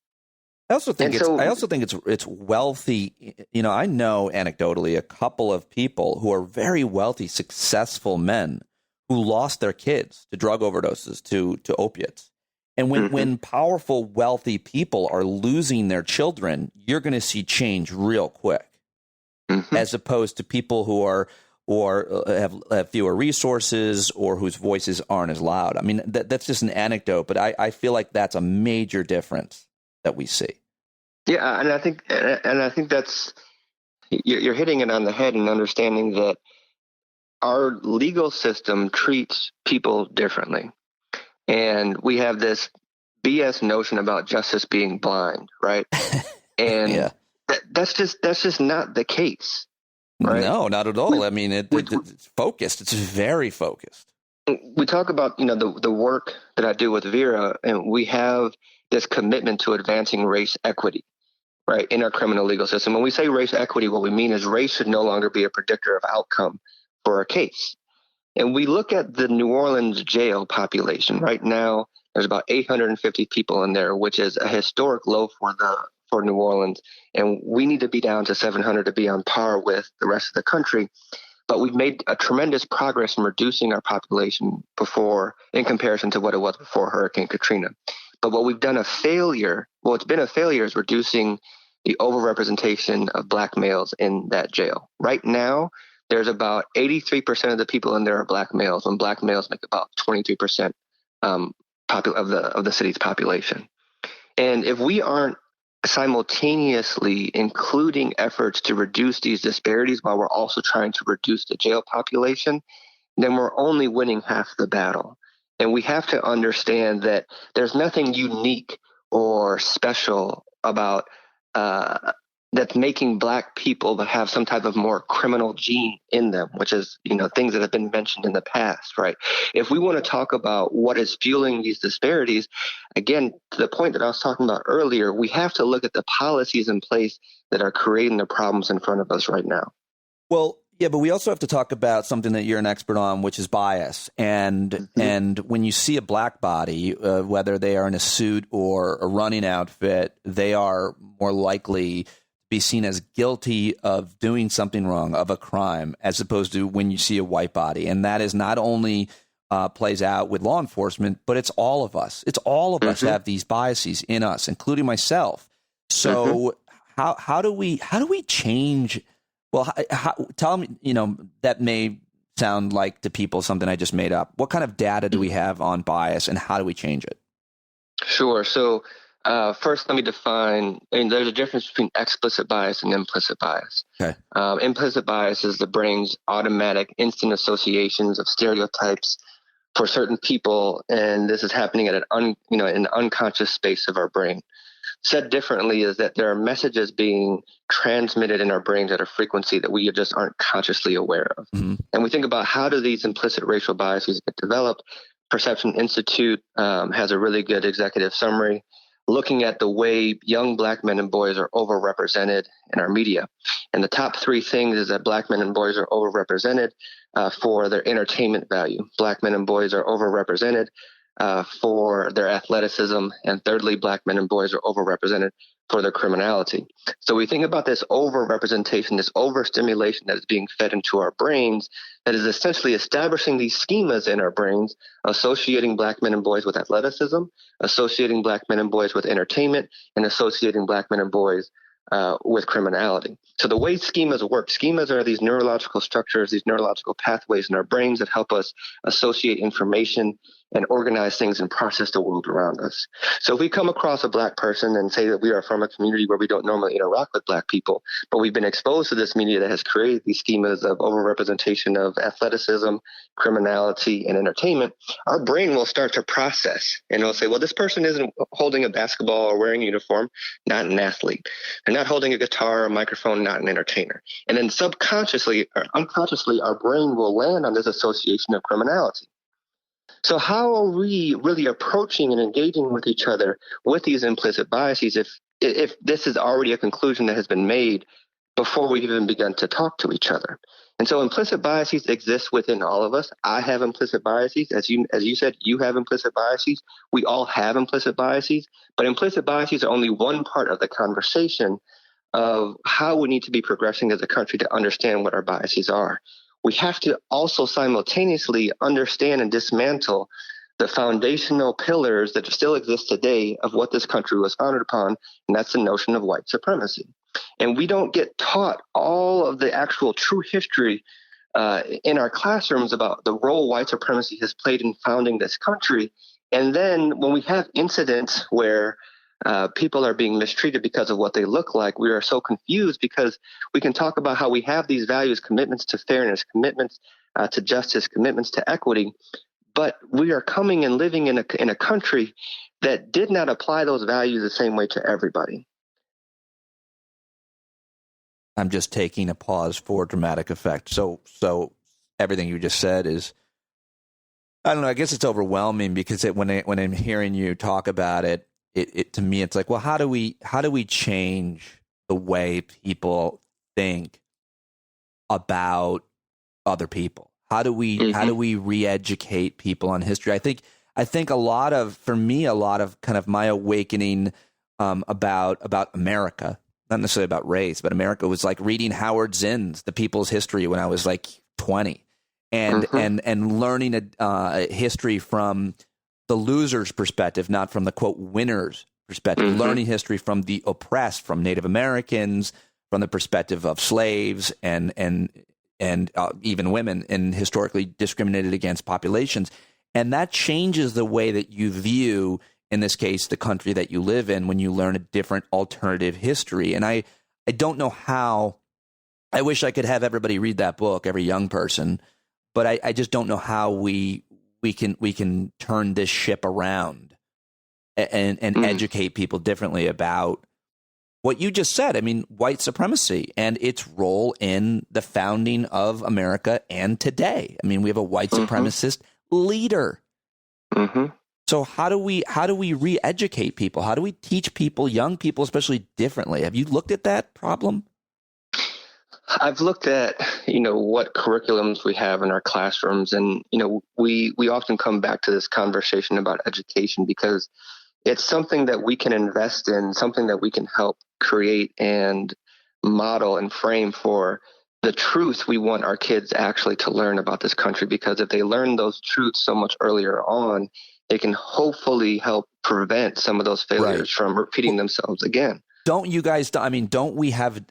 I also think it's wealthy. You know, I know anecdotally a couple of people who are very wealthy, successful men who lost their kids to drug overdoses, to opiates. And when powerful, wealthy people are losing their children, you're going to see change real quick, as opposed to people who are have fewer resources or whose voices aren't as loud. I mean, that's just an anecdote, but I feel like that's a major difference that we see. Yeah, and I think that's you're hitting it on the head in understanding that our legal system treats people differently. And we have this BS notion about justice being blind, right? And that's just not the case, right? No, not at all. I mean, it's focused. It's very focused. We talk about, the work that I do with Vera, and we have this commitment to advancing race equity, right, in our criminal legal system. When we say race equity, what we mean is race should no longer be a predictor of outcome for a case. And we look at the New Orleans jail population. Right now, there's about 850 people in there, which is a historic low for New Orleans. And we need to be down to 700 to be on par with the rest of the country. But we've made a tremendous progress in reducing our population in comparison to what it was before Hurricane Katrina. But what we've done it's been a failure is reducing the overrepresentation of Black males in that jail. Right now, there's about 83% of the people in there are Black males, and Black males make about 23% of the city's population. And if we aren't simultaneously including efforts to reduce these disparities while we're also trying to reduce the jail population, then we're only winning half the battle. And we have to understand that there's nothing unique or special about that's making Black people that have some type of more criminal gene in them, which is, things that have been mentioned in the past, right? If we want to talk about what is fueling these disparities, again, to the point that I was talking about earlier, we have to look at the policies in place that are creating the problems in front of us right now. Well, yeah, but we also have to talk about something that you're an expert on, which is bias. And when you see a Black body, whether they are in a suit or a running outfit, they are more likely be seen as guilty of doing something wrong, of a crime, as opposed to when you see a white body. And that is not only plays out with law enforcement, but it's all of us. It's all of us have these biases in us, including myself. So how do we change? Well, tell me, that may sound like to people something I just made up. What kind of data do we have on bias, and how do we change it? Sure. So first, let me define, there's a difference between explicit bias and implicit bias. Okay. Implicit bias is the brain's automatic instant associations of stereotypes for certain people, and this is happening at in the unconscious space of our brain. Said differently is that there are messages being transmitted in our brains at a frequency that we just aren't consciously aware of. And we think about how do these implicit racial biases get developed. Perception Institute has a really good executive summary looking at the way young Black men and boys are overrepresented in our media. And the top three things is that Black men and boys are overrepresented for their entertainment value. Black men and boys are overrepresented for their athleticism. And thirdly, Black men and boys are overrepresented for their criminality. So we think about this overrepresentation, this overstimulation that is being fed into our brains that is essentially establishing these schemas in our brains, associating Black men and boys with athleticism, associating Black men and boys with entertainment, and associating Black men and boys with criminality. So the way schemas work, schemas are these neurological structures, these neurological pathways in our brains that help us associate information and organize things and process the world around us. So if we come across a Black person and say that we are from a community where we don't normally interact with Black people, but we've been exposed to this media that has created these schemas of overrepresentation of athleticism, criminality, and entertainment, our brain will start to process and it'll say, well, this person isn't holding a basketball or wearing a uniform, not an athlete. They're not holding a guitar or a microphone, not an entertainer. And then subconsciously or unconsciously, our brain will land on this association of criminality. So how are we really approaching and engaging with each other with these implicit biases if this is already a conclusion that has been made before we've even begun to talk to each other? And so implicit biases exist within all of us. I have implicit biases. As you said, you have implicit biases. We all have implicit biases, but implicit biases are only one part of the conversation of how we need to be progressing as a country to understand what our biases are. We have to also simultaneously understand and dismantle the foundational pillars that still exist today of what this country was founded upon, and that's the notion of white supremacy. And we don't get taught all of the actual true history in our classrooms about the role white supremacy has played in founding this country. And then when we have incidents where people are being mistreated because of what they look like, we are so confused because we can talk about how we have these values, commitments to fairness, commitments to justice, commitments to equity, but we are coming and living in a country that did not apply those values the same way to everybody. I'm just taking a pause for dramatic effect. So everything you just said is, I don't know, I guess it's overwhelming because when I'm hearing you talk about it, it to me, it's like, well, how do we change the way people think about other people? How do we re-educate people on history? I think a lot of kind of my awakening about America, not necessarily about race, but America was like reading Howard Zinn's The People's History when I was like 20, and learning a history from the loser's perspective, not from the quote winner's perspective. Learning history from the oppressed, from Native Americans, from the perspective of slaves and even women in historically discriminated against populations. And that changes the way that you view, in this case, the country that you live in when you learn a different alternative history. And I don't know how. I wish I could have everybody read that book, every young person, but I just don't know how we can turn this ship around and educate people differently about what you just said. I mean, white supremacy and its role in the founding of America and today. I mean, we have a white supremacist leader. So how do we re-educate people? How do we teach people, young people especially, differently? Have you looked at that problem? I've looked at, what curriculums we have in our classrooms, and, we often come back to this conversation about education because it's something that we can invest in, something that we can help create and model and frame for the truth we want our kids actually to learn about this country. Because if they learn those truths so much earlier on, they can hopefully help prevent some of those failures from repeating themselves again. Don't you guys, don't we have,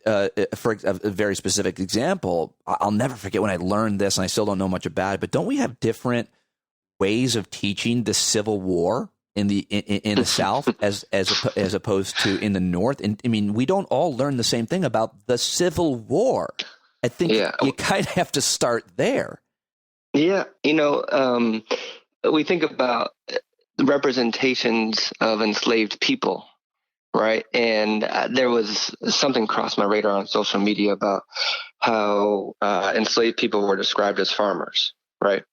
for a very specific example, I'll never forget when I learned this and I still don't know much about it, but don't we have different ways of teaching the Civil War in the South as opposed to in the North? And I mean, we don't all learn the same thing about the Civil War. I think you kind of have to start there. Yeah. We think about representations of enslaved people, right? And there was something crossed my radar on social media about how enslaved people were described as farmers, right?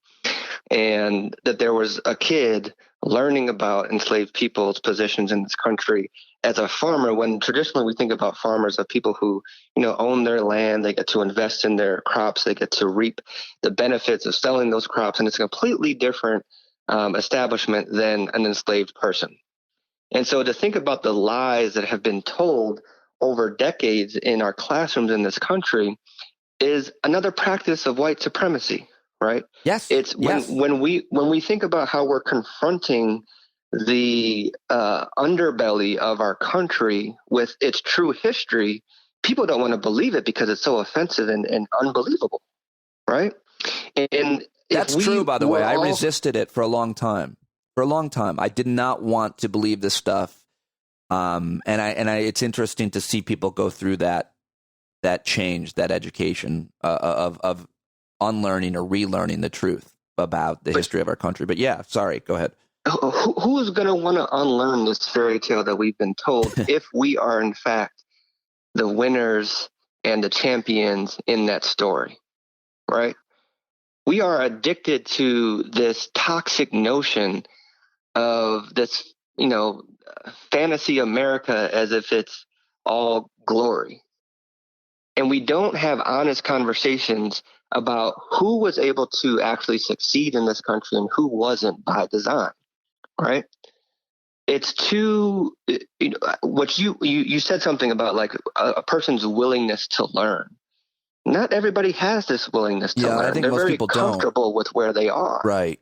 And that there was a kid learning about enslaved people's positions in this country as a farmer, when traditionally we think about farmers as people who, own their land, they get to invest in their crops, they get to reap the benefits of selling those crops, and it's a completely different establishment than an enslaved person. And so to think about the lies that have been told over decades in our classrooms in this country is another practice of white supremacy, right? Yes. It's when we think about how we're confronting the underbelly of our country with its true history, people don't want to believe it because it's so offensive and unbelievable, right? And that's true, by the way. I resisted it for a long time. I did not want to believe this stuff. It's interesting to see people go through that change, that education of unlearning or relearning the truth about the history of our country. But yeah, sorry, go ahead. Who is going to want to unlearn this fairy tale that we've been told if we are in fact the winners and the champions in that story, right? we are addicted to this toxic notion of this, fantasy America as if it's all glory. And we don't have honest conversations about who was able to actually succeed in this country and who wasn't by design, right? It's too, what you said something about like a person's willingness to learn. Not everybody has this willingness to learn. I think They're most very people comfortable don't. with where they are. Right.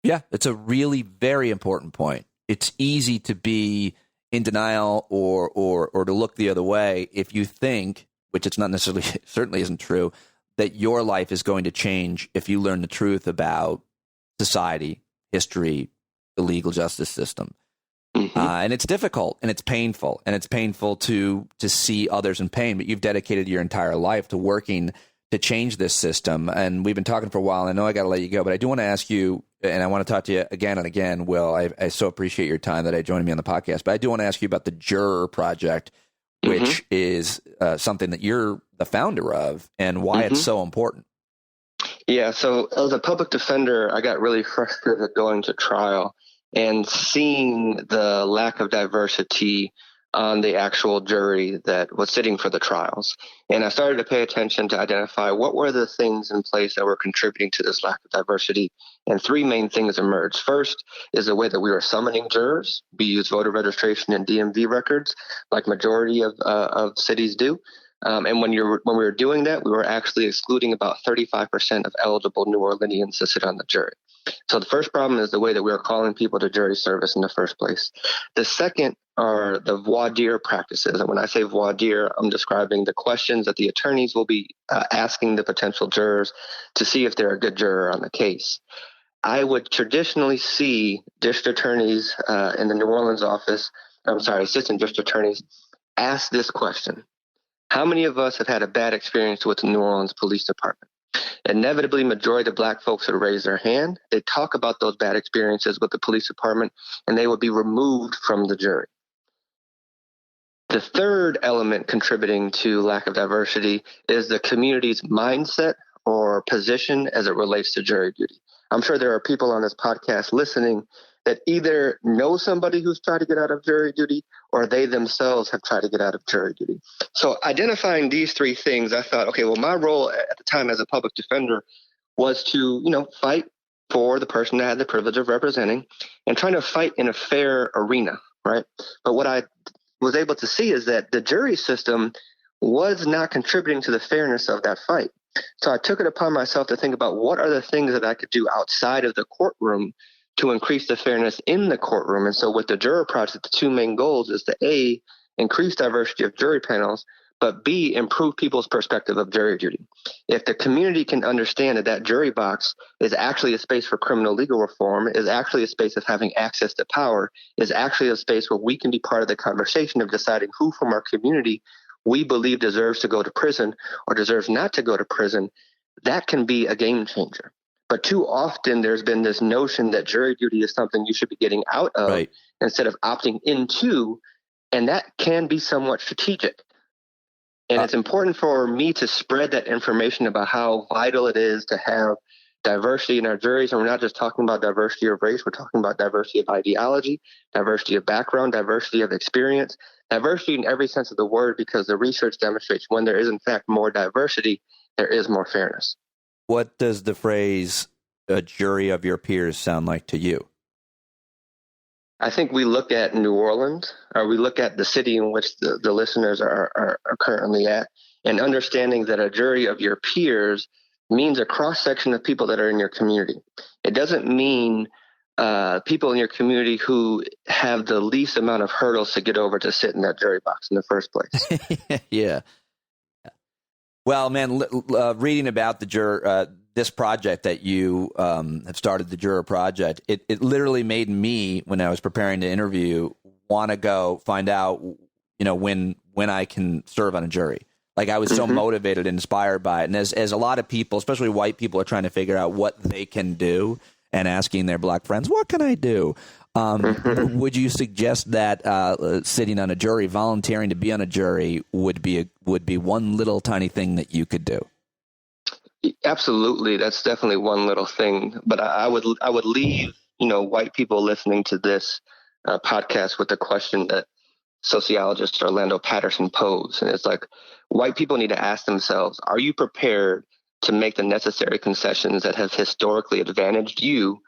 Yeah. It's a really very important point. It's easy to be in denial or to look the other way if you think, which it's not necessarily, certainly isn't true, that your life is going to change if you learn the truth about society, history, the legal justice system. Mm-hmm. And it's difficult and it's painful to see others in pain, but you've dedicated your entire life to working to change this system. And we've been talking for a while. And I know I got to let you go, but I do want to ask you, and I want to talk to you again and again, Will. I so appreciate your time that I joined me on the podcast, but I do want to ask you about the Juror Project, which is something that you're the founder of, and why it's so important. Yeah, so as a public defender, I got really frustrated going to trial and seeing the lack of diversity on the actual jury that was sitting for the trials. And I started to pay attention to identify what were the things in place that were contributing to this lack of diversity. And three main things emerged. First is the way that we were summoning jurors. We use voter registration and DMV records, like majority of cities do. And when we were doing that, we were actually excluding about 35% of eligible New Orleanians to sit on the jury. So the first problem is the way that we are calling people to jury service in the first place. The second are the voir dire practices. And when I say voir dire, I'm describing the questions that the attorneys will be asking the potential jurors to see if they're a good juror on the case. I would traditionally see district attorneys in the New Orleans office, assistant district attorneys, ask this question. How many of us have had a bad experience with the New Orleans Police Department? Inevitably, majority of black folks would raise their hand. They talk about those bad experiences with the police department, and they would be removed from the jury. The third element contributing to lack of diversity is the community's mindset or position as it relates to jury duty. I'm sure there are people on this podcast listening that either know somebody who's tried to get out of jury duty or they themselves have tried to get out of jury duty. So identifying these three things, I thought, okay, well, my role at the time as a public defender was to, fight for the person I had the privilege of representing and trying to fight in a fair arena, right? But what I was able to see is that the jury system was not contributing to the fairness of that fight. So I took it upon myself to think about what are the things that I could do outside of the courtroom to increase the fairness in the courtroom. And so with the Juror Project, the two main goals is to A, increase diversity of jury panels, but B, improve people's perspective of jury duty. If the community can understand that jury box is actually a space for criminal legal reform, is actually a space of having access to power, is actually a space where we can be part of the conversation of deciding who from our community we believe deserves to go to prison or deserves not to go to prison, that can be a game changer. But too often there's been this notion that jury duty is something you should be getting out of instead of opting into, and that can be somewhat strategic. And it's important for me to spread that information about how vital it is to have diversity in our juries. And we're not just talking about diversity of race, we're talking about diversity of ideology, diversity of background, diversity of experience, diversity in every sense of the word, because the research demonstrates when there is in fact more diversity, there is more fairness. What does the phrase "a jury of your peers" sound like to you? I think we look at New Orleans, or we look at the city in which the listeners are currently at, and understanding that a jury of your peers means a cross-section of people that are in your community. It doesn't mean people in your community who have the least amount of hurdles to get over to sit in that jury box in the first place. Yeah. Well, man, reading about the this project that you have started, the Juror Project, it literally made me, when I was preparing to interview, want to go find out, when I can serve on a jury. Like, I was so motivated and inspired by it. And as a lot of people, especially white people, are trying to figure out what they can do and asking their black friends, what can I do? Would you suggest that sitting on a jury, volunteering to be on a jury, would be one little tiny thing that you could do? Absolutely. That's definitely one little thing. But I would leave, white people listening to this podcast with the question that sociologist Orlando Patterson posed. And it's like, white people need to ask themselves, are you prepared to make the necessary concessions that have historically advantaged you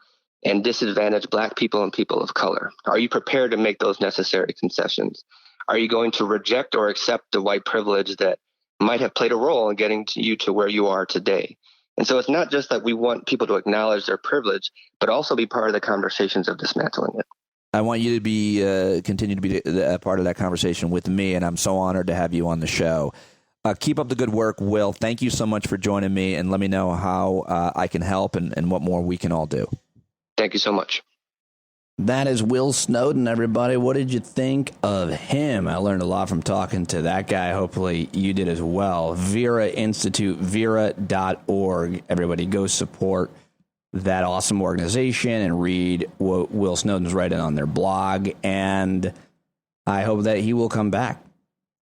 and disadvantaged Black people and people of color? Are you prepared to make those necessary concessions? Are you going to reject or accept the white privilege that might have played a role in getting you to where you are today? And so it's not just that we want people to acknowledge their privilege, but also be part of the conversations of dismantling it. I want you to be continue to be a part of that conversation with me, and I'm so honored to have you on the show. Keep up the good work, Will. Thank you so much for joining me, and let me know how I can help and what more we can all do. Thank you so much. That is Will Snowden, everybody. What did you think of him? I learned a lot from talking to that guy. Hopefully you did as well. Vera Institute, vera.org. Everybody go support that awesome organization and read what Will Snowden's writing on their blog. And I hope that he will come back.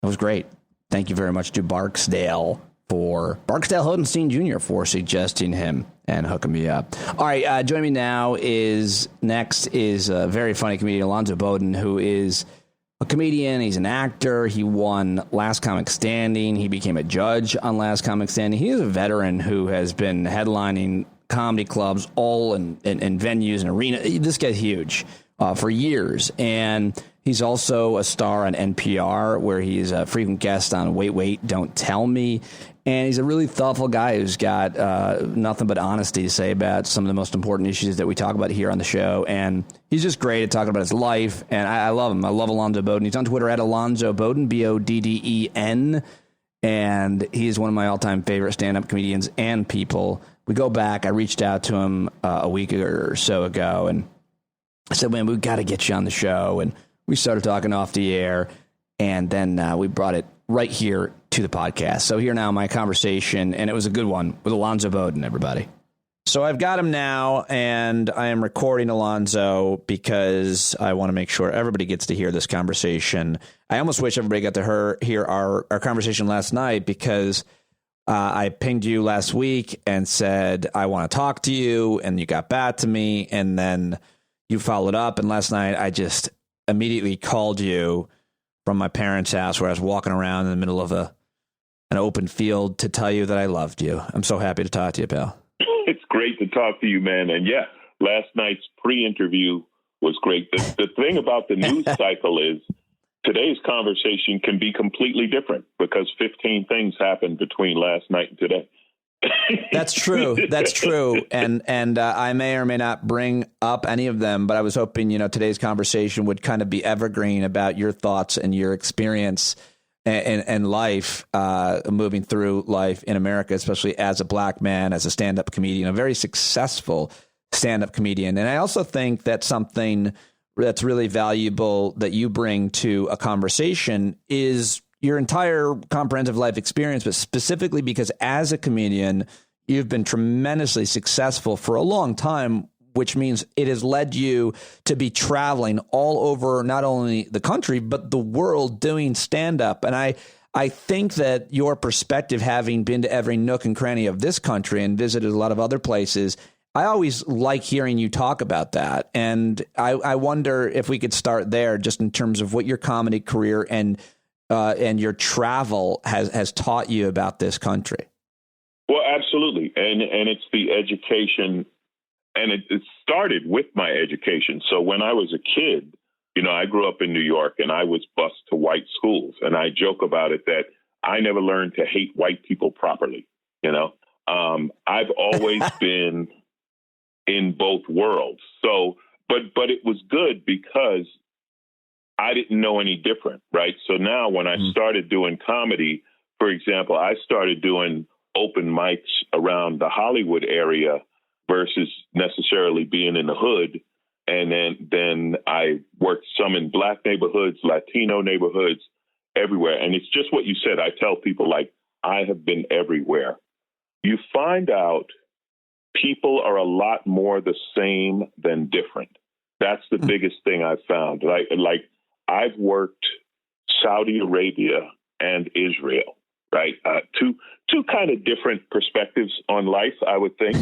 It was great. Thank you very much to Barksdale Hodenstein Jr. for suggesting him and hooking me up. All right, joining me now is a very funny comedian, Alonzo Bowden, who is a comedian. He's an actor. He won Last Comic Standing. He became a judge on Last Comic Standing. He is a veteran who has been headlining comedy clubs all in venues and arena. This guy's huge for years. And he's also a star on NPR, where he's a frequent guest on Wait, Don't Tell Me. And he's a really thoughtful guy who's got nothing but honesty to say about some of the most important issues that we talk about here on the show. And he's just great at talking about his life. And I love him. I love Alonzo Bowden. He's on Twitter at Alonzo Bowden, Bodden. And he's one of my all-time favorite stand-up comedians and people. We go back. I reached out to him a week or so ago, and I said, man, we've got to get you on the show. And we started talking off the air, and then we brought it right here to the podcast. So here now, my conversation, and it was a good one, with Alonzo Bowden, everybody. So I've got him now, and I am recording Alonzo because I want to make sure everybody gets to hear this conversation. I almost wish everybody got to hear our conversation last night, because I pinged you last week and said, I want to talk to you, and you got back to me, and then you followed up. And last night, I just immediately called you from my parents' house, where I was walking around in the middle of an open field, to tell you that I loved you. I'm so happy to talk to you, pal. It's great to talk to you, man. And yeah, last night's pre-interview was great. The thing about the news cycle is today's conversation can be completely different, because 15 things happened between last night and today. That's true. That's true. And I may or may not bring up any of them, but I was hoping, today's conversation would kind of be evergreen about your thoughts and your experience and life, moving through life in America, especially as a Black man, as a stand-up comedian, a very successful stand-up comedian. And I also think that something that's really valuable that you bring to a conversation is your entire comprehensive life experience, but specifically because as a comedian, you've been tremendously successful for a long time, which means it has led you to be traveling all over not only the country, but the world doing stand-up. And I think that your perspective, having been to every nook and cranny of this country and visited a lot of other places, I always like hearing you talk about that. And I wonder if we could start there, just in terms of what your comedy career and your travel has taught you about this country. Well, absolutely. And it's the education, and it started with my education. So when I was a kid, I grew up in New York, and I was bused to white schools. And I joke about it that I never learned to hate white people properly. I've always been in both worlds. So, but it was good because I didn't know any different, right? So now when I started doing comedy, for example, I started doing open mics around the Hollywood area versus necessarily being in the hood. And then I worked some in Black neighborhoods, Latino neighborhoods, everywhere. And it's just what you said. I tell people, like, I have been everywhere. You find out people are a lot more the same than different. That's the biggest thing I've found. Like I've worked Saudi Arabia and Israel. right? Two kind of different perspectives on life, I would think.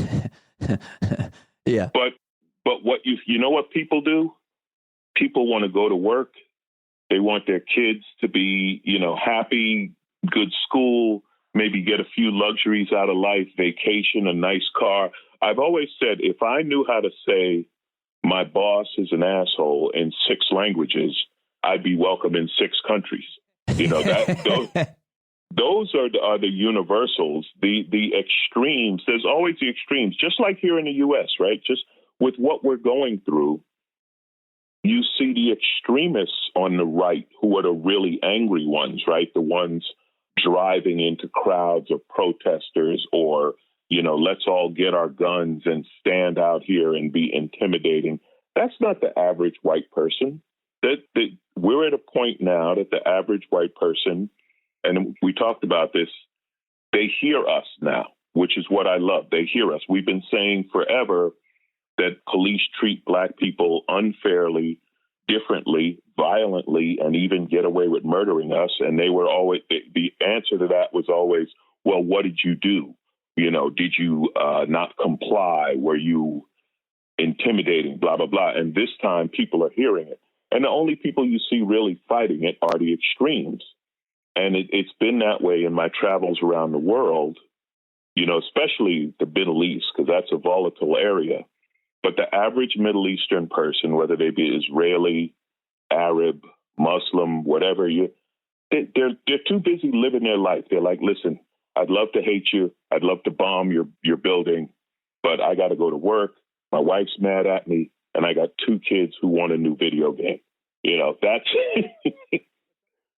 Yeah. But what you know what people do? People want to go to work. They want their kids to be, happy, good school, maybe get a few luxuries out of life, vacation, a nice car. I've always said, if I knew how to say my boss is an asshole in 6 languages, I'd be welcome in 6 countries. Those are the universals, the extremes. There's always the extremes, just like here in the U.S., right? Just with what we're going through, you see the extremists on the right who are the really angry ones, right? The ones driving into crowds of protesters or, let's all get our guns and stand out here and be intimidating. That's not the average white person. We're at a point now that the average white person, and we talked about this, they hear us now, which is what I love. They hear us. We've been saying forever that police treat Black people unfairly, differently, violently, and even get away with murdering us. And they were always, the answer to that was always, well, what did you do? Did you not comply? Were you intimidating, blah, blah, blah. And this time people are hearing it. And the only people you see really fighting it are the extremes. And it's been that way in my travels around the world, especially the Middle East, because that's a volatile area. But the average Middle Eastern person, whether they be Israeli, Arab, Muslim, whatever, they're too busy living their life. They're like, listen, I'd love to hate you. I'd love to bomb your building, but I got to go to work. My wife's mad at me, and I got 2 kids who want a new video game. That's.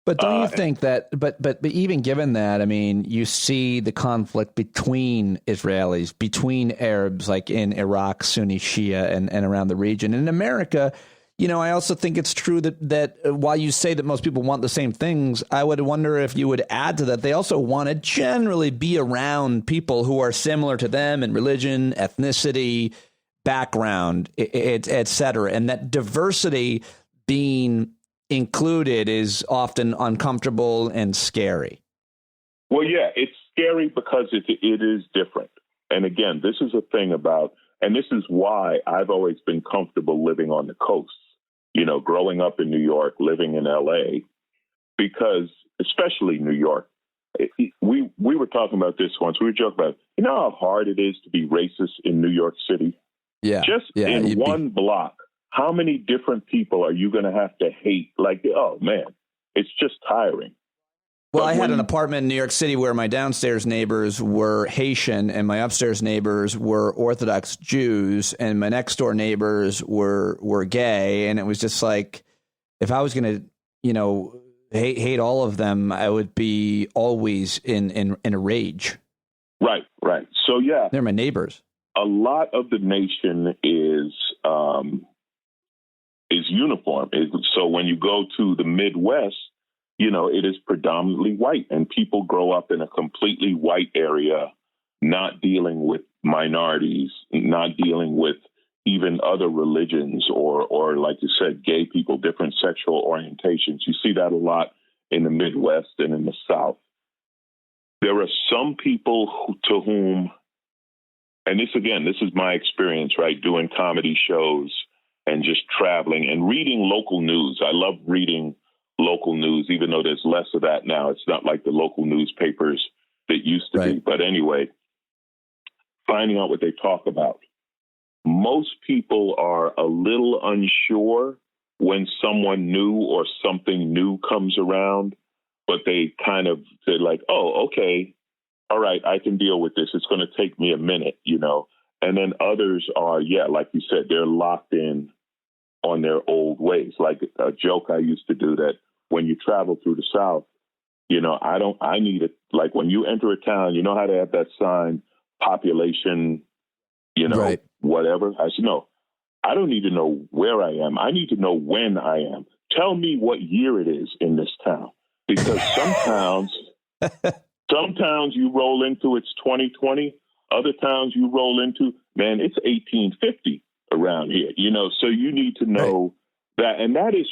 But don't you think that? But even given that, I mean, you see the conflict between Israelis, between Arabs, like in Iraq, Sunni Shia, and around the region. In America, I also think it's true that while you say that most people want the same things, I would wonder if you would add to that they also want to generally be around people who are similar to them in religion, ethnicity, background, et cetera, and that diversity being included is often uncomfortable and scary. Well, yeah, it's scary because it is different. And again, this is a thing about, and this is why I've always been comfortable living on the coast, growing up in New York, living in LA, because especially New York, we were talking about this once. We were joking about, how hard it is to be racist in New York City? Yeah. Just in one block. How many different people are you going to have to hate? Like, oh, man, it's just tiring. Well, I had an apartment in New York City where my downstairs neighbors were Haitian and my upstairs neighbors were Orthodox Jews and my next door neighbors were gay. And it was just like, if I was going to, hate all of them, I would be always in a rage. Right. So, yeah. They're my neighbors. A lot of the nation is uniform. So when you go to the Midwest, it is predominantly white, and people grow up in a completely white area, not dealing with minorities, not dealing with even other religions or like you said, gay people, different sexual orientations. You see that a lot in the Midwest and in the South. There are some people to whom, and this is my experience, right, doing comedy shows and just traveling and reading local news. I love reading local news, even though there's less of that now. It's not like the local newspapers that used to be. But anyway, finding out what they talk about. Most people are a little unsure when someone new or something new comes around, but they're like, oh, okay, all right, I can deal with this. It's going to take me a minute, And then others are, like you said, they're locked in on their old ways. Like a joke I used to do that when you travel through the South, I need it. Like when you enter a town, you know how to have that sign, population, whatever. I said, no, I don't need to know where I am. I need to know when I am. Tell me what year it is in this town. Because some towns you roll into, it's 2020. Other towns you roll into, man, it's 1850 around here, so you need to know that. And that is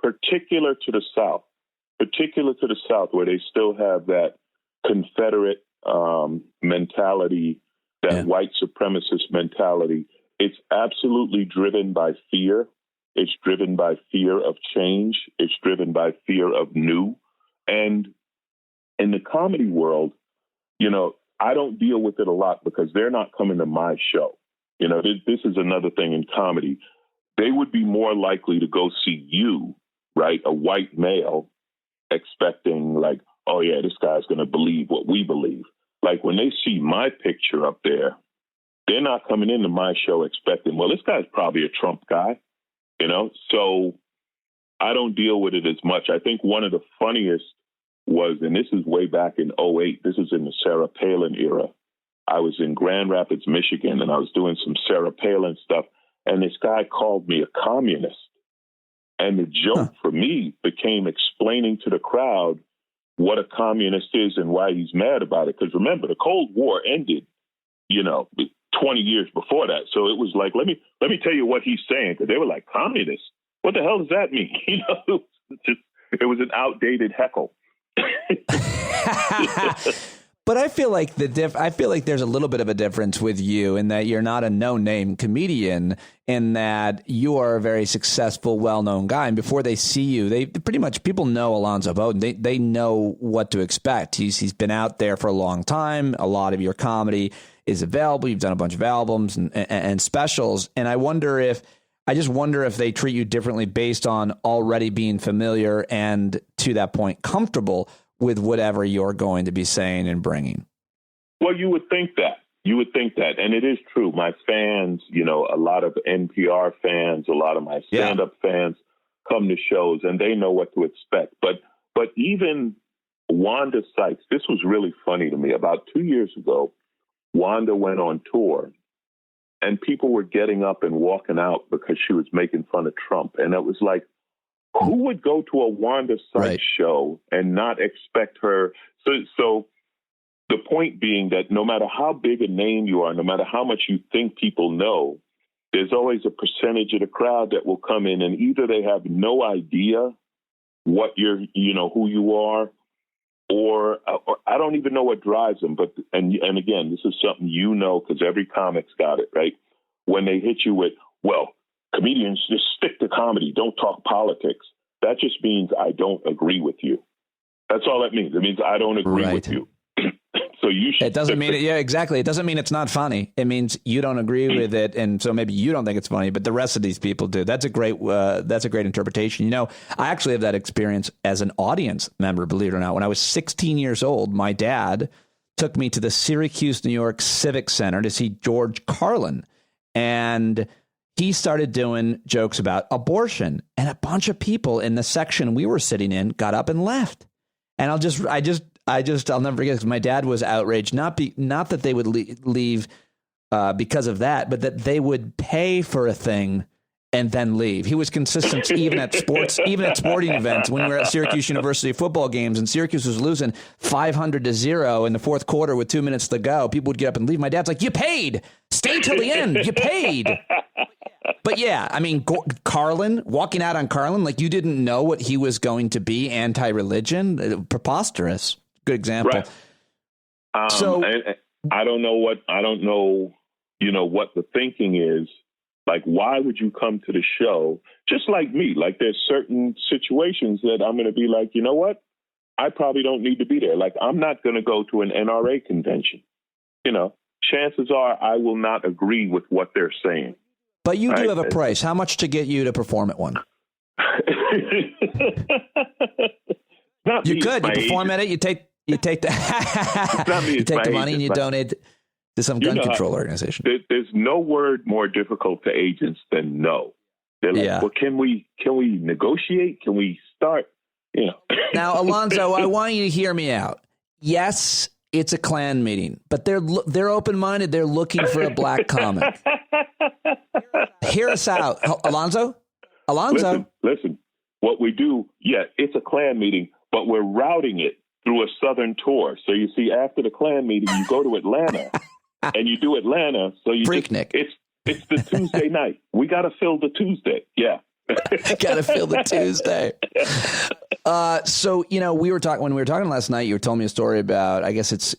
particular to the South. particular to the South, where they still have that Confederate mentality, that white supremacist mentality. It's absolutely driven by fear. It's driven by fear of change. It's driven by fear of new. And in the comedy world, I don't deal with it a lot because they're not coming to my show. This is another thing in comedy. They would be more likely to go see you, right, a white male, expecting like, oh, yeah, this guy's going to believe what we believe. Like when they see my picture up there, they're not coming into my show expecting, well, this guy's probably a Trump guy, So I don't deal with it as much. I think one of the funniest was, and this is way back in 2008, this is in the Sarah Palin era. I was in Grand Rapids, Michigan, and I was doing some Sarah Palin stuff. And this guy called me a communist. And the joke for me became explaining to the crowd what a communist is and why he's mad about it. Because remember, the Cold War ended, 20 years before that. So it was like, let me tell you what he's saying. Because they were like, communist? What the hell does that mean? It was an outdated heckle. But I feel like there's a little bit of a difference with you in that you're not a no-name comedian, in that you are a very successful, well-known guy. And before they see you, they pretty much, people know Alonzo Bowden. They know what to expect. He's been out there for a long time. A lot of your comedy is available. You've done a bunch of albums and specials. And I just wonder if they treat you differently based on already being familiar and, to that point, comfortable with whatever you're going to be saying and bringing. Well, you would think that. And it is true. My fans, a lot of NPR fans, a lot of my stand-up fans come to shows and they know what to expect. But even Wanda Sykes, this was really funny to me. About 2 years ago, Wanda went on tour and people were getting up and walking out because she was making fun of Trump. And it was like, who would go to a Wanda Sykes show and not expect her? So the point being that no matter how big a name you are, no matter how much you think people know, there's always a percentage of the crowd that will come in and either they have no idea what who you are, or I don't even know what drives them. But and again, this is something because every comic's got it, right? When they hit you with, well, comedians just stick to comedy, don't talk politics. That just means I don't agree with you. That's all that means. It means I don't agree with you. So you should. It doesn't mean it. Yeah, exactly. It doesn't mean it's not funny. It means you don't agree with it, and so maybe you don't think it's funny, but the rest of these people do. That's a great interpretation. I actually have that experience as an audience member. Believe it or not, when I was 16 years old, my dad took me to the Syracuse, New York Civic Center to see George Carlin, and he started doing jokes about abortion, and a bunch of people in the section we were sitting in got up and left. And I'll never forget, because my dad was outraged, not that they would leave because of that, but that they would pay for a thing and then leave. He was consistent even at sporting events. When we were at Syracuse University football games and Syracuse was losing 500-0 in the fourth quarter with 2 minutes to go, people would get up and leave. My dad's like, you paid. Stay till the end. You paid. But yeah, I mean, Carlin, walking out on Carlin, like you didn't know what he was going to be, anti-religion, preposterous. Good example. Right. So I don't know what the thinking is. Like, why would you come to the show? Just like me, like there's certain situations that I'm going to be like, you know what? I probably don't need to be there. Like, I'm not going to go to an NRA convention. Chances are I will not agree with what they're saying. But you do have a price. How much to get you to perform at one? You perform at it. You take the you take the money and you donate to some gun control organization. There's no word more difficult to agents than no. They're like, well, can we negotiate? Can we start? Now, Alonzo, I want you to hear me out. Yes, it's a Klan meeting, but they're open-minded. They're looking for a black comic. Hear us out, Alonzo. Listen. What we do, it's a Klan meeting, but we're routing it through a Southern tour. So you see, after the Klan meeting, you go to Atlanta, and you do Atlanta. So you Freaknik. It's the Tuesday night. We got to fill the Tuesday. Yeah. Gotta fill the Tuesday. So, when we were talking last night, you were telling me a story about, I guess it's,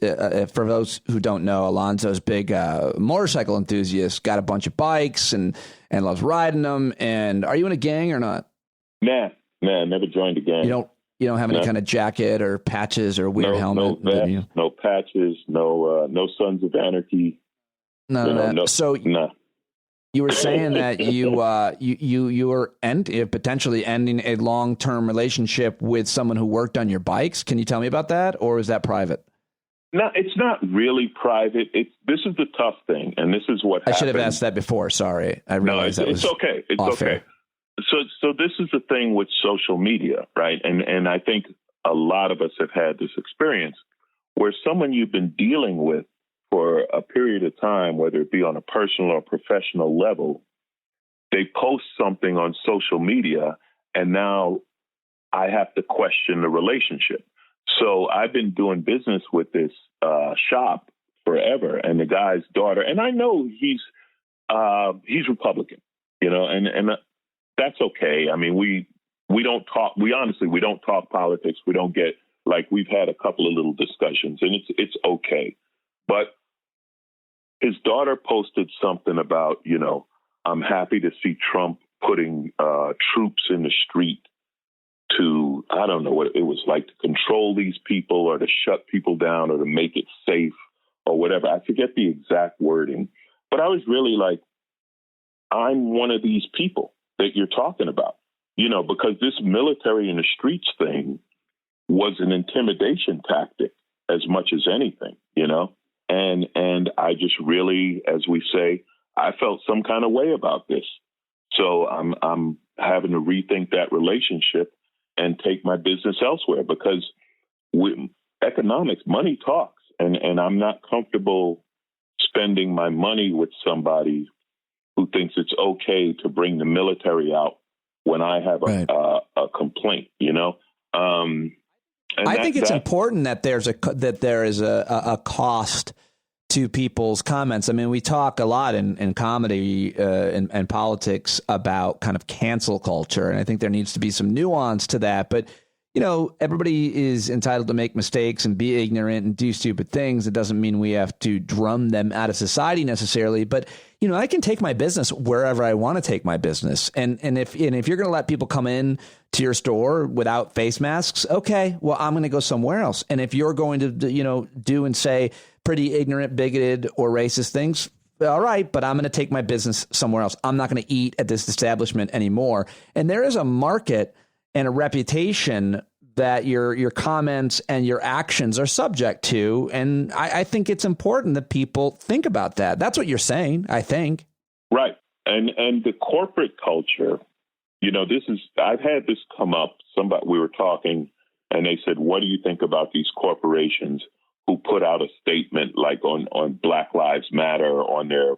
for those who don't know, Alonzo's big motorcycle enthusiast, got a bunch of bikes and loves riding them. And are you in a gang or not? Nah, never joined a gang. You don't have any kind of jacket or patches or weird helmet? No vests, no patches, no Sons of Anarchy. None of that. So nah. You were saying that you were potentially ending a long-term relationship with someone who worked on your bikes. Can you tell me about that, or is that private? No, it's not really private. This is the tough thing, and this is what happened. I should have asked that before. Sorry, I realized that was okay. It's okay. So this is the thing with social media, right? And I think a lot of us have had this experience where someone you've been dealing with for a period of time, whether it be on a personal or professional level, they post something on social media, and now I have to question the relationship. So I've been doing business with this shop forever, and the guy's daughter, and I know he's Republican, and that's okay. I mean, we don't talk. We don't talk politics. We don't get, like, we've had a couple of little discussions, and it's okay. But his daughter posted something about, I'm happy to see Trump putting troops in the street to, I don't know what it was like, to control these people or to shut people down or to make it safe or whatever. I forget the exact wording, but I was really like, I'm one of these people that you're talking about, because this military in the streets thing was an intimidation tactic as much as anything, and I just really, as we say, I felt some kind of way about this. So I'm having to rethink that relationship and take my business elsewhere, because with economics, money talks, and I'm not comfortable spending my money with somebody who thinks it's okay to bring the military out when I have a complaint, I think it's important that there is a cost to people's comments. I mean, we talk a lot in comedy and politics about kind of cancel culture, and I think there needs to be some nuance to that. But everybody is entitled to make mistakes and be ignorant and do stupid things. It doesn't mean we have to drum them out of society necessarily. But I can take my business wherever I want to take my business. And if you're going to let people come in to your store without face masks, okay, well, I'm going to go somewhere else. And if you're going to do and say pretty ignorant, bigoted, or racist things, all right, but I'm going to take my business somewhere else. I'm not going to eat at this establishment anymore. And there is a market and a reputation that your comments and your actions are subject to. And I think it's important that people think about that. That's what you're saying, I think. Right. And the corporate culture, I've had this come up. We were talking and they said, what do you think about these corporations who put out a statement like on Black Lives Matter on their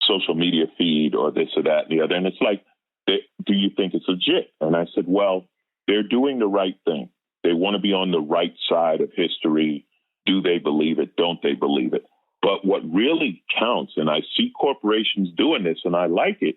social media feed or this or that and the other? And it's like, do you think it's legit? And I said, well, they're doing the right thing. They want to be on the right side of history. Do they believe it? Don't they believe it? But what really counts, and I see corporations doing this, and I like it,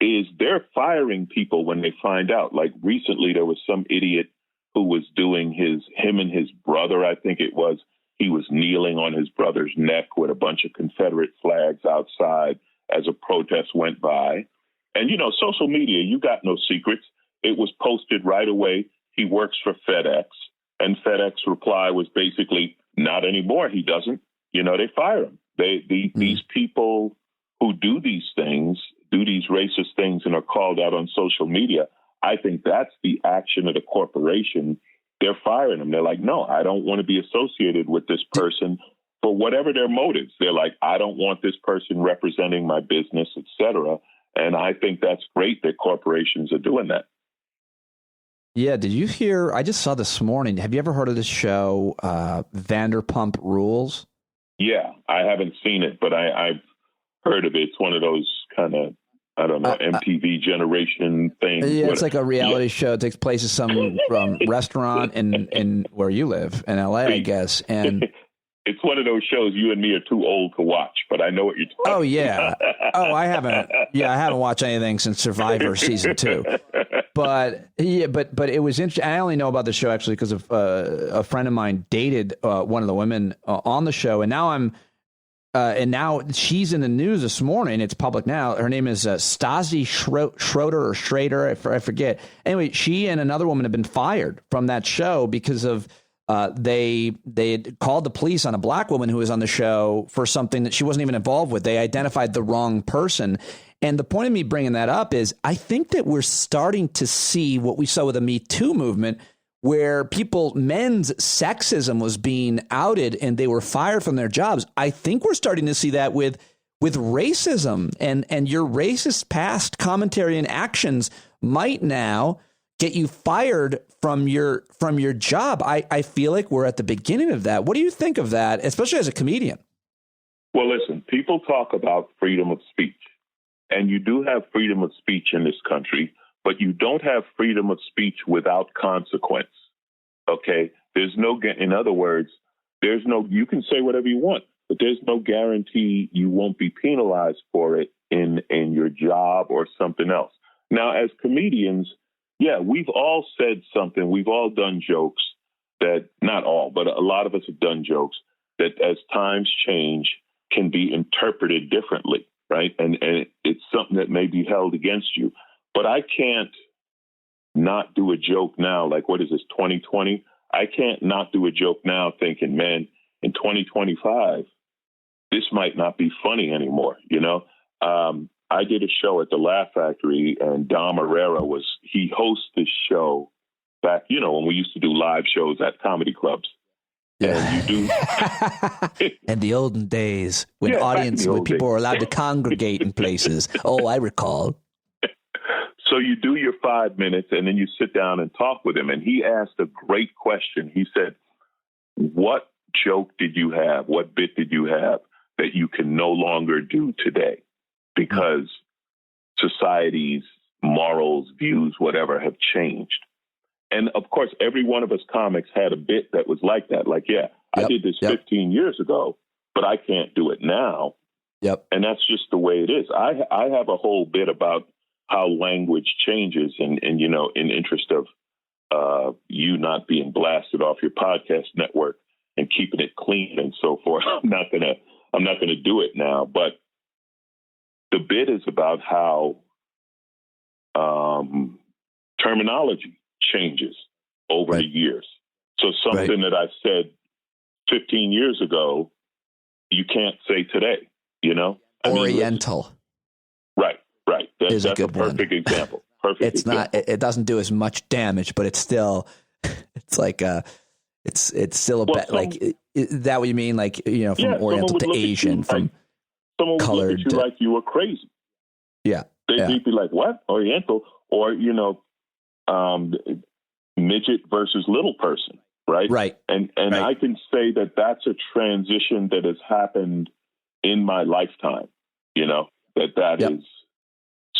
is they're firing people when they find out. Like recently, there was some idiot who was doing him and his brother, I think it was, he was kneeling on his brother's neck with a bunch of Confederate flags outside as a protest went by. And, social media, you got no secrets. It was posted right away. He works for FedEx. And FedEx reply was basically, not anymore. He doesn't. They fire him. These people who do these things, do these racist things and are called out on social media, I think that's the action of the corporation. They're firing them. They're like, no, I don't want to be associated with this person for whatever their motives. They're like, I don't want this person representing my business, et cetera. And I think that's great that corporations are doing that. Yeah. Did you hear? I just saw this morning. Have you ever heard of this show, Vanderpump Rules? Yeah, I haven't seen it, but I've heard of it. It's one of those kind of, I don't know, MTV generation things. Yeah, it's like a reality show. It takes place at some restaurant in where you live in LA, I guess. And It's one of those shows you and me are too old to watch, but I know what you're talking about. Oh, yeah. I haven't watched anything since Survivor season 2. But it was interesting. I only know about the show actually because of a friend of mine dated one of the women on the show, and now she's in the news this morning. It's public now. Her name is Stasi Schroeder. I forget. Anyway, she and another woman have been fired from that show because of they had called the police on a black woman who was on the show for something that she wasn't even involved with. They identified the wrong person. And the point of me bringing that up is I think that we're starting to see what we saw with the Me Too movement, where men's sexism was being outed and they were fired from their jobs. I think we're starting to see that with racism, and your racist past commentary and actions might now get you fired from your job. I feel like we're at the beginning of that. What do you think of that, especially as a comedian? Well, listen, people talk about freedom of speech, and you do have freedom of speech in this country, but you don't have freedom of speech without consequence. Okay? In other words, you can say whatever you want, but there's no guarantee you won't be penalized for it in your job or something else. Now, as comedians, yeah, we've all said something. We've all done jokes that, not all, but a lot of us have done jokes that as times change can be interpreted differently, right? And it's something that may be held against you. But I can't not do a joke now. Like, what is this, 2020? I can't not do a joke now thinking, man, in 2025, this might not be funny anymore, you know? I did a show at the Laugh Factory, and Dom Herrera he hosts this show back, when we used to do live shows at comedy clubs. Yeah. And you do. In the olden days when people were allowed to congregate in places. Oh, I recall. So you do your 5 minutes and then you sit down and talk with him. And he asked a great question. He said, what joke did you have? What bit did you have that you can no longer do today? Because society's morals, views, whatever have changed. And of course, every one of us comics had a bit that was like that. Like, I did this 15 years ago, but I can't do it now. Yep. And that's just the way it is. I have a whole bit about how language changes and in interest of you not being blasted off your podcast network and keeping it clean and so forth. I'm not gonna do it now, but the bit is about how terminology changes over the years. So something that I said 15 years ago, you can't say today, Oriental. Right. That's a perfect example. It doesn't do as much damage, but it's still, it's like, it's still is that what you mean? Like, from Oriental to Asian, from someone would colored. Look at you like you were crazy. Yeah. They'd be like, what? Oriental? Or, midget versus little person, right? Right. And I can say that that's a transition that has happened in my lifetime, that is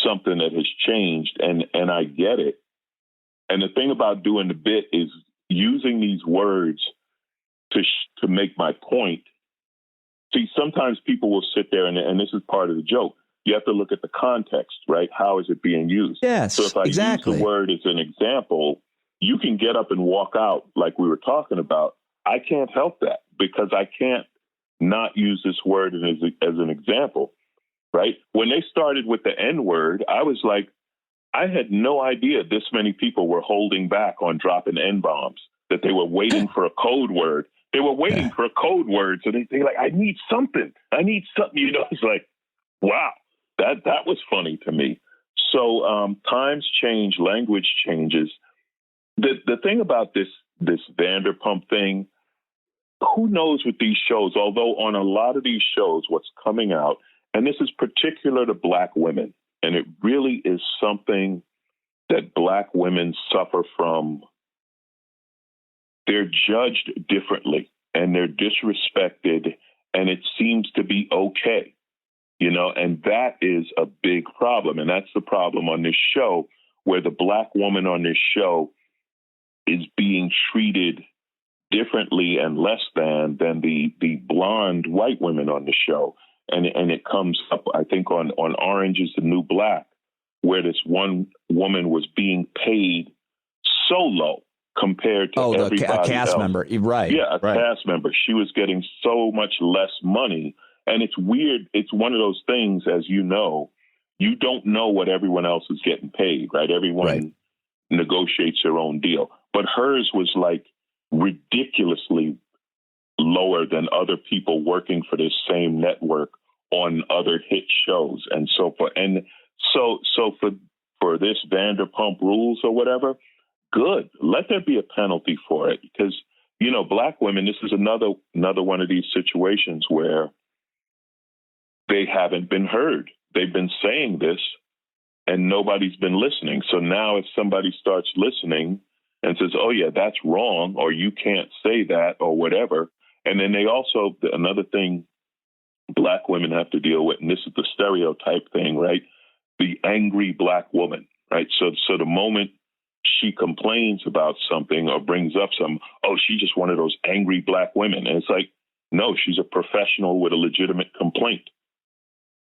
something that has changed, and I get it. And the thing about doing the bit is using these words to make my point. See, sometimes people will sit there, and this is part of the joke. You have to look at the context, right? How is it being used? Yes, so if I use the word as an example, you can get up and walk out like we were talking about. I can't help that because I can't not use this word as an example, right? When they started with the N-word, I was like, I had no idea this many people were holding back on dropping N-bombs, that they were waiting for a code word. They were waiting for a code word. So they're like, I need something. It's like, wow, that was funny to me. So times change, language changes. The thing about this Vanderpump thing, who knows with these shows, although on a lot of these shows, what's coming out, and this is particular to Black women, and it really is something that Black women suffer from. They're judged differently and they're disrespected, and it seems to be okay, and that is a big problem. And that's the problem on this show, where the Black woman on this show is being treated differently and less than the blonde white women on the show. And it comes up, I think, on Orange is the New Black, where this one woman was being paid so low compared to everybody a cast else. member, right? Yeah, cast member. She was getting so much less money. And it's weird. It's one of those things, as you know, you don't know what everyone else is getting paid, right? Everyone negotiates their own deal. But hers was like ridiculously lower than other people working for this same network on other hit shows. And so for this Vanderpump Rules or whatever, good. Let there be a penalty for it, because, you know, black women, this is another one of these situations where they haven't been heard. They've been saying this and nobody's been listening. So now if somebody starts listening and says, oh yeah, that's wrong, or you can't say that, or whatever. And then they also, another thing black women have to deal with, and this is the stereotype thing, right? The angry black woman, right? So the moment she complains about something or brings up some, oh, she's just one of those angry black women. And it's like, no, she's a professional with a legitimate complaint.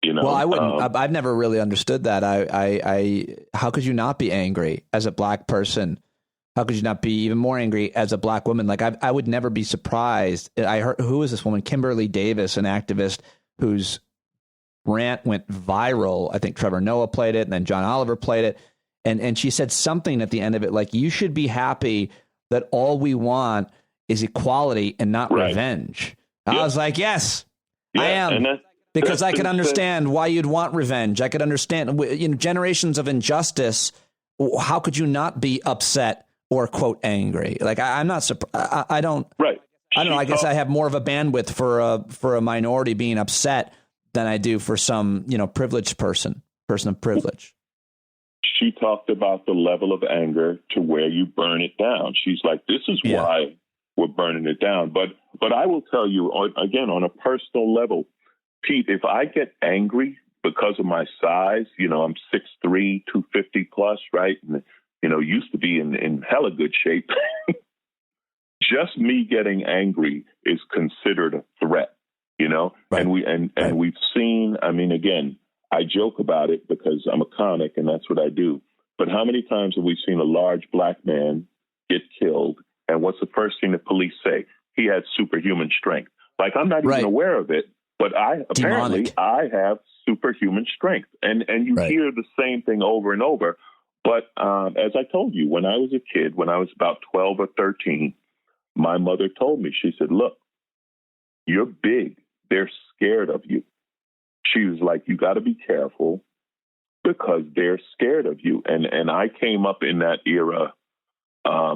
You know, well, I wouldn't. I've never really understood that. How could you not be angry as a black person? How could you not be even more angry as a black woman? Like I would never be surprised. I heard, who is this woman? Kimberly Davis, an activist whose rant went viral. I think Trevor Noah played it, and then John Oliver played it, and she said something at the end of it like, "You should be happy that all we want is equality and not revenge." I was like, "Yes, I am." Because I could understand why you'd want revenge. I could understand, you know, generations of injustice. How could you not be upset or, quote, angry? Like, I'm not surprised. I don't. Right. I don't know. I guess I have more of a bandwidth for a minority being upset than I do for some, you know, privileged person of privilege. She talked about the level of anger to where you burn it down. She's like, this is why we're burning it down. But I will tell you, again, on a personal level, Pete, if I get angry because of my size, you know, I'm 6'3", 250 plus, right? And, you know, used to be in hella good shape. Just me getting angry is considered a threat, you know? Right. And we've seen, I mean, again, I joke about it because I'm a comic and that's what I do. But how many times have we seen a large black man get killed? And what's the first thing the police say? He had superhuman strength. Like, I'm not even aware of it. But apparently I have superhuman strength, and you hear the same thing over and over. But as I told you, when I was a kid, when I was about 12 or 13, my mother told me, she said, look, you're big. They're scared of you. She was like, you got to be careful because they're scared of you. And I came up in that era.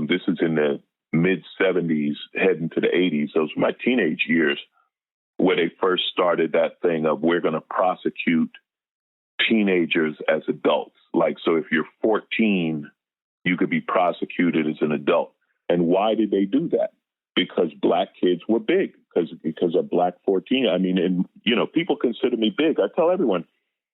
This is in the mid 70s, heading to the 80s. Those were my teenage years, where they first started that thing of we're going to prosecute teenagers as adults. Like, so if you're 14, you could be prosecuted as an adult. And why did they do that? Because black kids were big, because of black 14. I mean, and, you know, people consider me big. I tell everyone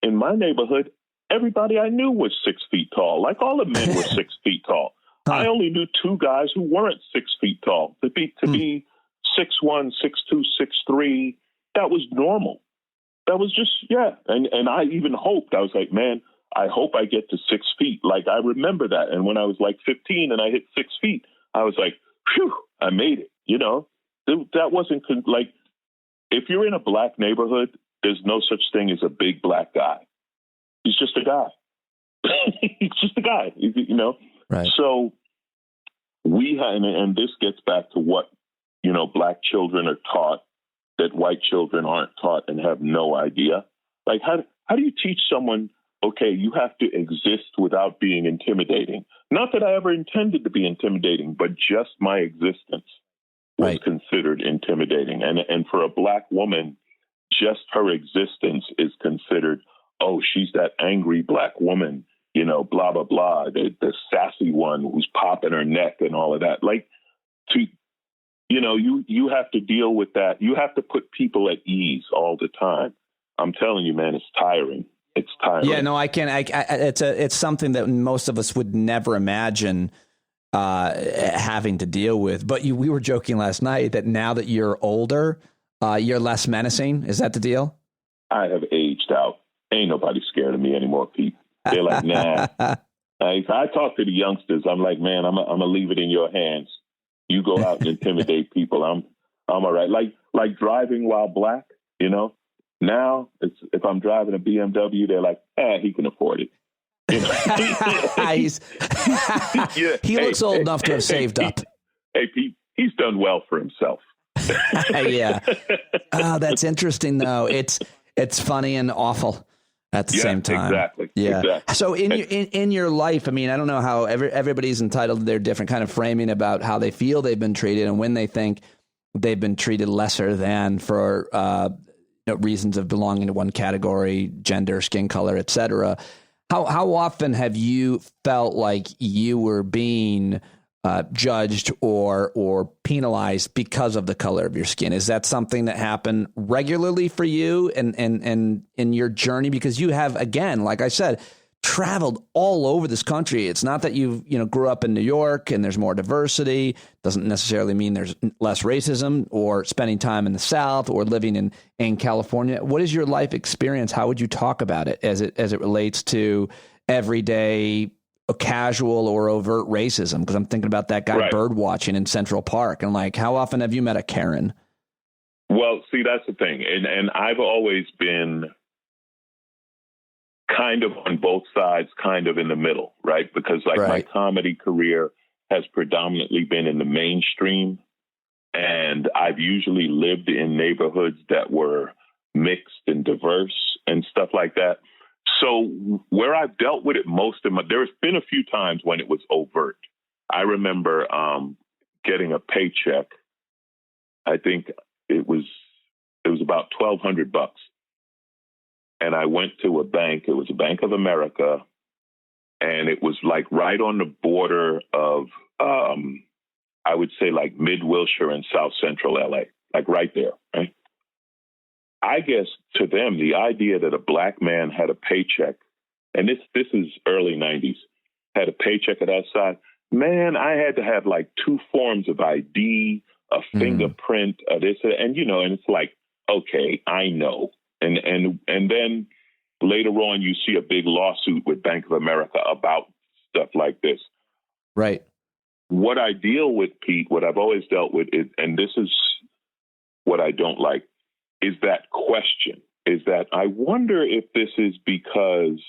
in my neighborhood, everybody I knew was 6 feet tall. Like, all the men were 6 feet tall. I only knew two guys who weren't 6 feet tall. To be 6'1", 6'2", 6'3", that was normal. That was just, And I even hoped, I was like, man, I hope I get to 6 feet. Like, I remember that. And when I was like 15 and I hit 6 feet, I was like, phew, I made it. You know, that wasn't like, if you're in a black neighborhood, there's no such thing as a big black guy. He's just a guy. He's just a guy, you know? Right. So and this gets back to what, you know, black children are taught that white children aren't taught and have no idea. Like, how do you teach someone, okay, you have to exist without being intimidating? Not that I ever intended to be intimidating, but just my existence was considered intimidating. And for a black woman, just her existence is considered, oh, she's that angry black woman, you know, blah, blah, blah, the sassy one who's popping her neck and all of that. Like, you know, you have to deal with that. You have to put people at ease all the time. I'm telling you, man, it's tiring. It's tiring. Yeah, no, I can't. It's something that most of us would never imagine having to deal with. But we were joking last night that now that you're older, you're less menacing. Is that the deal? I have aged out. Ain't nobody scared of me anymore, Pete. They're like, nah. If I talk to the youngsters, I'm like, man, I'm gonna leave it in your hands. You go out and intimidate people. I'm all right. Like driving while black, you know. Now, if I'm driving a BMW, they're like, he can afford it. You know? He looks old enough to have saved up. Hey, Pete, he's done well for himself. Yeah. Oh, that's interesting, though. It's funny and awful at the same time. Exactly. Yeah. Exactly. So in your life, I mean, I don't know how everybody's entitled to their different kind of framing about how they feel they've been treated and when they think they've been treated lesser than for reasons of belonging to one category, gender, skin color, etc. How often have you felt like you were being judged or penalized because of the color of your skin? Is that something that happened regularly for you and in your journey? Because you have, again, like I said, traveled all over this country. It's not that you grew up in New York and there's more diversity. Doesn't necessarily mean there's less racism, or spending time in the South or living in California. What is your life experience? How would you talk about it as it relates to everyday casual or overt racism? Because I'm thinking about that guy bird watching in Central Park, and like, how often have you met a Karen? Well, see, that's the thing, and I've always been kind of on both sides, kind of in the middle, right? Because my comedy career has predominantly been in the mainstream, and I've usually lived in neighborhoods that were mixed and diverse and stuff like that. So where I've dealt with it there's been a few times when it was overt. I remember getting a paycheck. I think it was about $1,200. And I went to a bank. It was a Bank of America. And it was like right on the border of, I would say like mid-Wilshire and South Central LA, like right there, right? I guess to them, the idea that a black man had a paycheck, and this is early 90s, had a paycheck at that side, man, I had to have like 2 forms of ID, a fingerprint, this, and it's like, okay, I know. And then later on, you see a big lawsuit with Bank of America about stuff like this. Right. What I deal with, Pete, what I've always dealt with is, and this is what I don't like, is that question, is that I wonder if this is because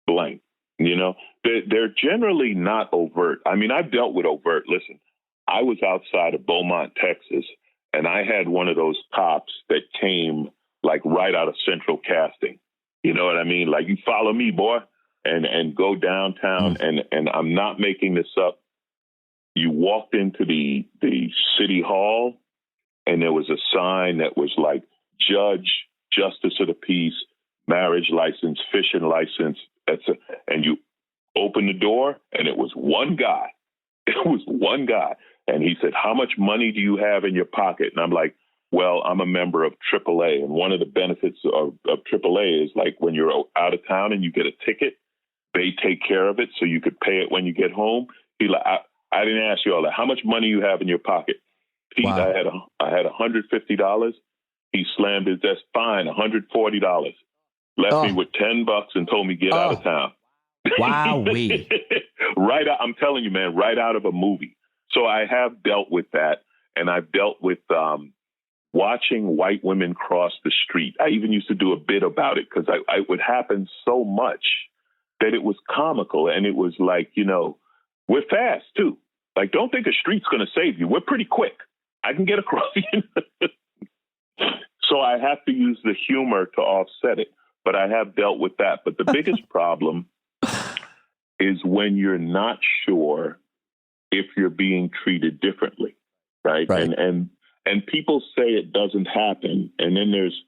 blank, they're generally not overt. I mean, I've dealt with overt. Listen, I was outside of Beaumont, Texas, and I had one of those cops that came like right out of Central Casting. You know what I mean? Like, you follow me, boy, and go downtown. And I'm not making this up. You walked into the city hall, and there was a sign that was like, Judge, Justice of the Peace, marriage license, fishing license. And you open the door, and it was one guy. It was one guy. And he said, how much money do you have in your pocket? And I'm like, well, I'm a member of AAA. And one of the benefits of AAA is like when you're out of town and you get a ticket, they take care of it so you could pay it when you get home. He like, I didn't ask you all that. How much money you have in your pocket? Pete, wow. I had $150. He slammed his desk. Fine, $140. Left me with $10 and told me get out of town. Wow, right out, I'm telling you, man, right out of a movie. So I have dealt with that, and I've dealt with watching white women cross the street. I even used to do a bit about it because it would happen so much that it was comical, and it was like, we're fast too. Like, don't think a street's going to save you. We're pretty quick. I can get across. So I have to use the humor to offset it, but I have dealt with that. But the biggest problem is when you're not sure if you're being treated differently, right? And people say it doesn't happen, and then there's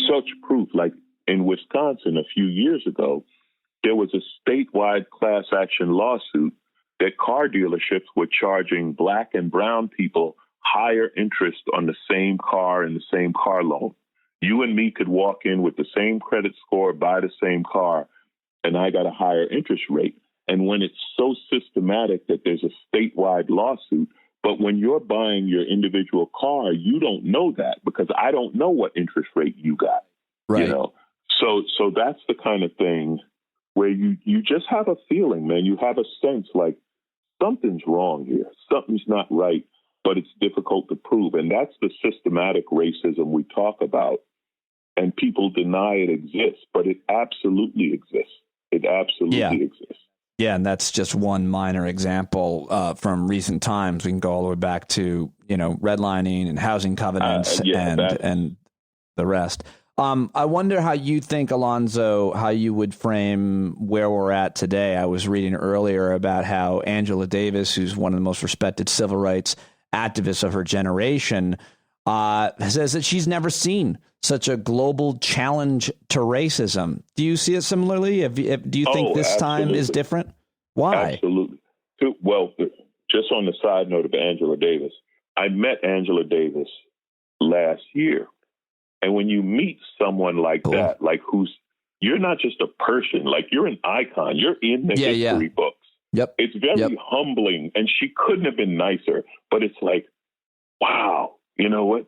such proof. Like in Wisconsin a few years ago, there was a statewide class action lawsuit that car dealerships were charging black and brown people higher interest on the same car and the same car loan. You and me could walk in with the same credit score, buy the same car, and I got a higher interest rate. And when it's so systematic that there's a statewide lawsuit, but when you're buying your individual car, you don't know that because I don't know what interest rate you got. Right. You know, so that's the kind of thing where you just have a feeling, man. You have a sense like something's wrong here. Something's not right, but it's difficult to prove. And that's the systematic racism we talk about. And people deny it exists, but it absolutely exists. It absolutely exists. Yeah, and that's just one minor example from recent times. We can go all the way back to, redlining and housing covenants and the rest. I wonder how you think, Alonzo, how you would frame where we're at today. I was reading earlier about how Angela Davis, who's one of the most respected civil rights activists of her generation, says that she's never seen such a global challenge to racism. Do you see it similarly? Do you think this time is different? Why? Absolutely. Well, just on the side note of Angela Davis, I met Angela Davis last year. And when you meet someone like that, like you're not just a person, like you're an icon, you're in the history books. Yep. It's very humbling, and she couldn't have been nicer, but it's like, wow, you know what?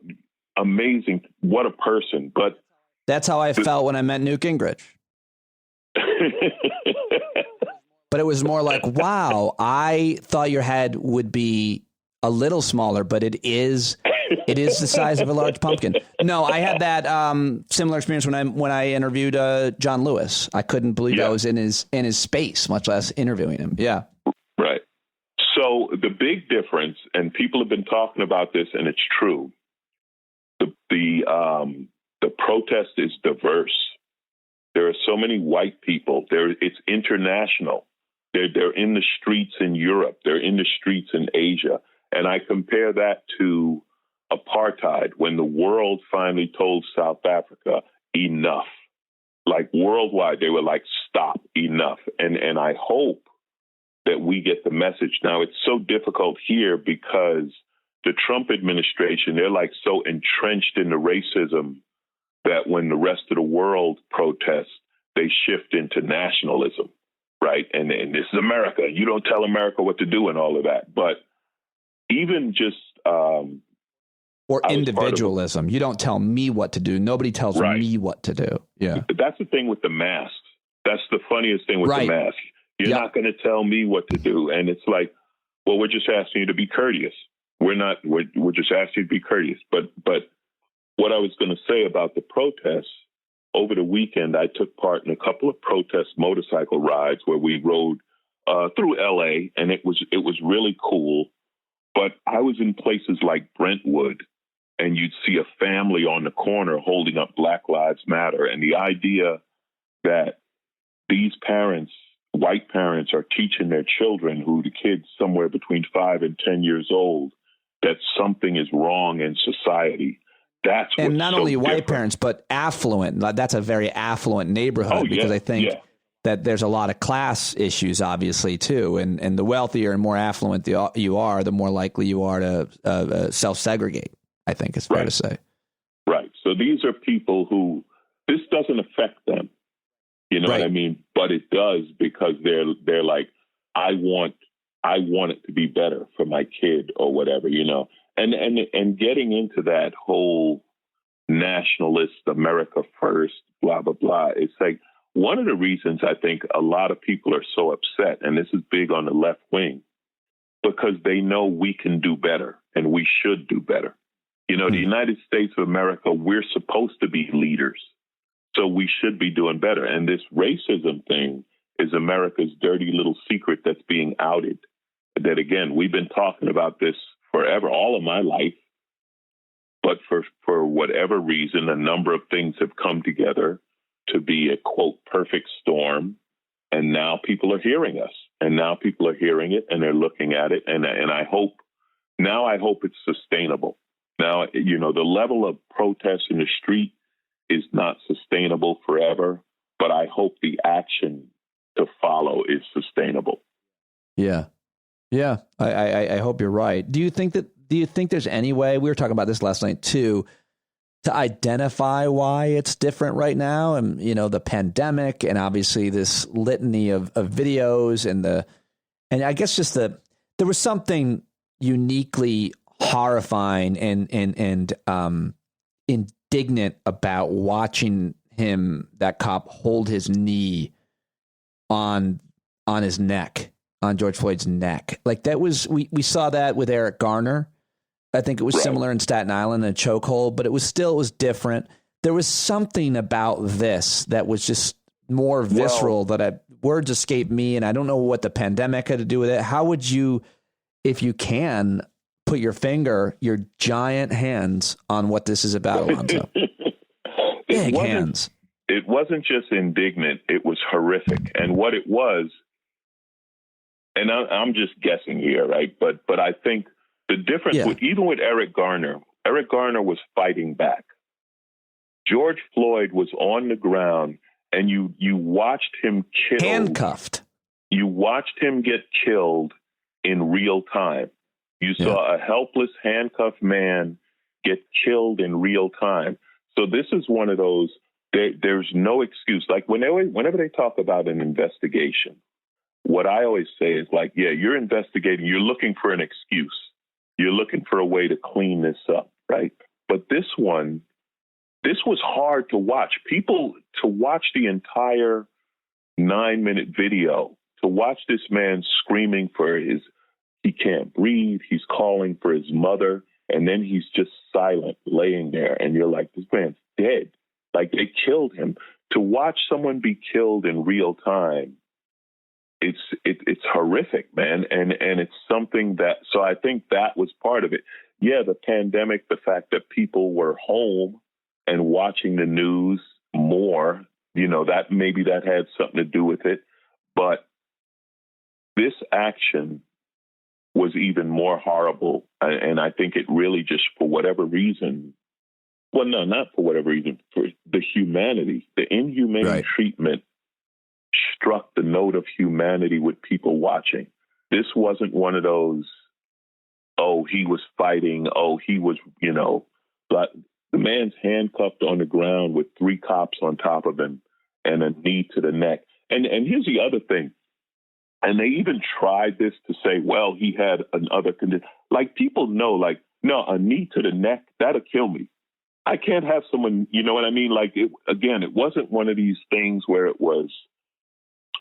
Amazing. What a person. But that's how I felt when I met Newt Gingrich. But it was more like, wow, I thought your head would be a little smaller, but it is the size of a large pumpkin. No, I had that similar experience when I interviewed John Lewis. I couldn't believe I was in his space, much less interviewing him. Yeah. Right. So the big difference, and people have been talking about this, and it's true. The protest is diverse. There are so many white people. It's international. They're in the streets in Europe. They're in the streets in Asia. And I compare that to apartheid, when the world finally told South Africa, enough. Like worldwide, they were like, stop, enough. And I hope that we get the message. Now, it's so difficult here because the Trump administration, they're like so entrenched in the racism that when the rest of the world protests, they shift into nationalism, right? And this is America. You don't tell America what to do and all of that. But even just... or individualism. You don't tell me what to do. Nobody tells me what to do. Yeah. That's the thing with the masks. That's the funniest thing with the mask. You're not going to tell me what to do. And it's like, well, we're just asking you to be courteous. We're just asking you to be courteous. But what I was going to say about the protests, over the weekend, I took part in a couple of protest motorcycle rides where we rode through LA, and it was really cool. But I was in places like Brentwood, and you'd see a family on the corner holding up Black Lives Matter. And the idea that these parents, white parents, are teaching their children, who the kids somewhere between 5 and 10 years old, that something is wrong in society. That's what's and not so only white different. parents, but affluent. That's a very affluent neighborhood because I think that there's a lot of class issues, obviously, too. And the wealthier and more affluent you are, the more likely you are to self-segregate, I think it's fair to say. Right. So these are people who this doesn't affect them. You know what I mean? But it does, because they're like, I want it to be better for my kid or whatever, you know. And getting into that whole nationalist, America first, blah, blah, blah. It's like one of the reasons I think a lot of people are so upset, and this is big on the left wing, because they know we can do better and we should do better. You know, the United States of America, we're supposed to be leaders. So we should be doing better. And this racism thing is America's dirty little secret that's being outed. That, again, we've been talking about this forever, all of my life. But for whatever reason, a number of things have come together to be a, quote, perfect storm. And now people are hearing us. And now people are hearing it, and they're looking at it. And I hope it's sustainable. Now, you know, the level of protest in the street is not sustainable forever, but I hope the action to follow is sustainable. Yeah. Yeah. I hope you're right. Do you think there's any way, we were talking about this last night too, to identify why it's different right now. And, you know, the pandemic and obviously this litany of videos and I guess just there was something uniquely horrifying and indignant about watching that cop hold his knee on his neck, on George Floyd's neck. Like that was, we saw that with Eric Garner. I think it was similar in Staten Island, a chokehold, but it was different. There was something about this that was just more visceral words escape me. And I don't know what the pandemic had to do with it. How would you, if you can, put your giant hands on what this is about, Alonzo? Big hands. It wasn't just indignant. It was horrific. And what it was, and I'm just guessing here, right? But I think the difference even with Eric Garner was fighting back. George Floyd was on the ground, and you watched him killed. Handcuffed. You watched him get killed in real time. You saw a helpless, handcuffed man get killed in real time. So this is one of those, there's no excuse. Like whenever they talk about an investigation, what I always say is like, yeah, you're investigating, you're looking for an excuse. You're looking for a way to clean this up, right? But this was hard to watch. People, to watch the entire 9-minute video, to watch this man screaming for he can't breathe, he's calling for his mother, and then he's just silent, laying there, and you're like, this man's dead. Like, they killed him. To watch someone be killed in real time, it's horrific, man. And it's something that, so I think that was part of it. Yeah, the pandemic, the fact that people were home and watching the news more, you know, that maybe that had something to do with it. But this action was even more horrible. And I think it really just, for whatever reason, well, no, not for whatever reason, for the humanity, the inhumane treatment struck the note of humanity with people watching. This wasn't one of those, oh, he was fighting, oh, he was, you know, but the man's handcuffed on the ground with 3 cops on top of him and a knee to the neck. And here's the other thing. And they even tried this to say, well, he had another condition. Like, people know, like, no, a knee to the neck, that'll kill me. I can't have someone, you know what I mean? Like, it wasn't one of these things where it was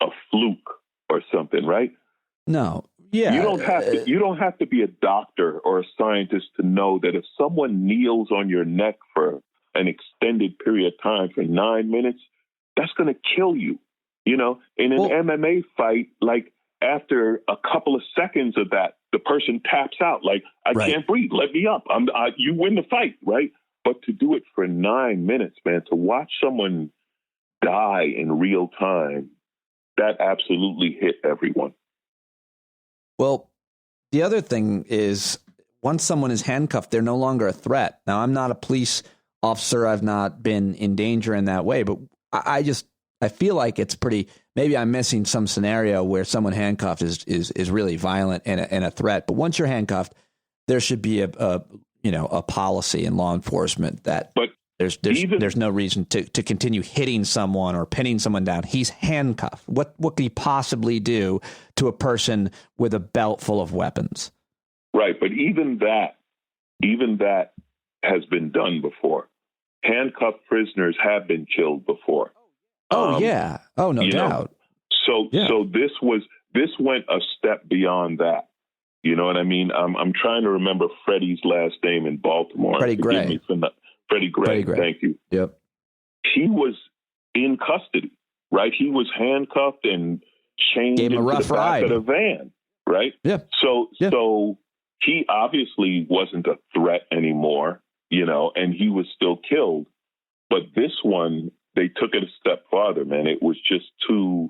a fluke or something, right? No. Yeah. You don't have to be a doctor or a scientist to know that if someone kneels on your neck for an extended period of time for 9 minutes, that's going to kill you. You know, in an MMA fight, like, after a couple of seconds of that, the person taps out, like, I can't breathe, let me up. You win the fight, right? But to do it for 9 minutes, man, to watch someone die in real time, that absolutely hit everyone. Well, the other thing is, once someone is handcuffed, they're no longer a threat. Now, I'm not a police officer. I've not been in danger in that way, but I feel like it's pretty, maybe I'm missing some scenario where someone handcuffed is really violent and a threat. But once you're handcuffed, there should be a policy in law enforcement that there's no reason to continue hitting someone or pinning someone down. He's handcuffed. What could he possibly do to a person with a belt full of weapons? Right. But even that has been done before. Handcuffed prisoners have been killed before. Oh, yeah. Oh, no doubt. So this went a step beyond that. You know what I mean? I'm trying to remember Freddie's last name in Baltimore. Freddie Gray. Freddie Gray. Thank you. Yep. He was in custody, right? He was handcuffed and chained into the back of the van, right? Yeah. So he obviously wasn't a threat anymore, you know, and he was still killed. But this one, they took it a step farther, man. It was just too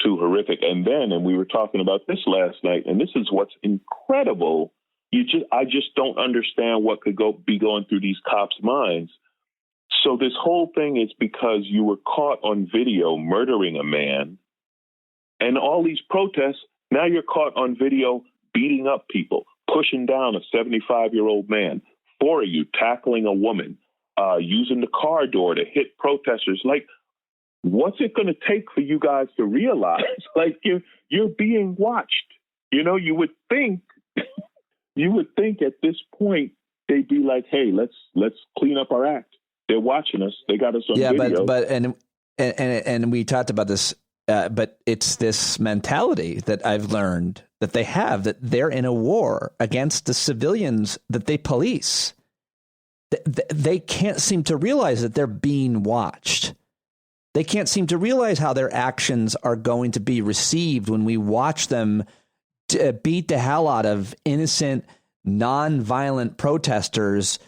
horrific. And we were talking about this last night, and this is what's incredible. I just don't understand what could be going through these cops' minds. So this whole thing is because you were caught on video murdering a man, and all these protests, now you're caught on video beating up people, pushing down a 75-year-old man, 4 of you tackling a woman. using the car door to hit protesters. Like, what's it going to take for you guys to realize, like, you're being watched? You know, you would think at this point they'd be like, hey, let's clean up our act. They're watching us. They got us on video. And we talked about this, but it's this mentality that I've learned that they have, that they're in a war against the civilians that they police. They can't seem to realize that they're being watched. They can't seem to realize how their actions are going to be received when we watch them beat the hell out of innocent, non-violent protesters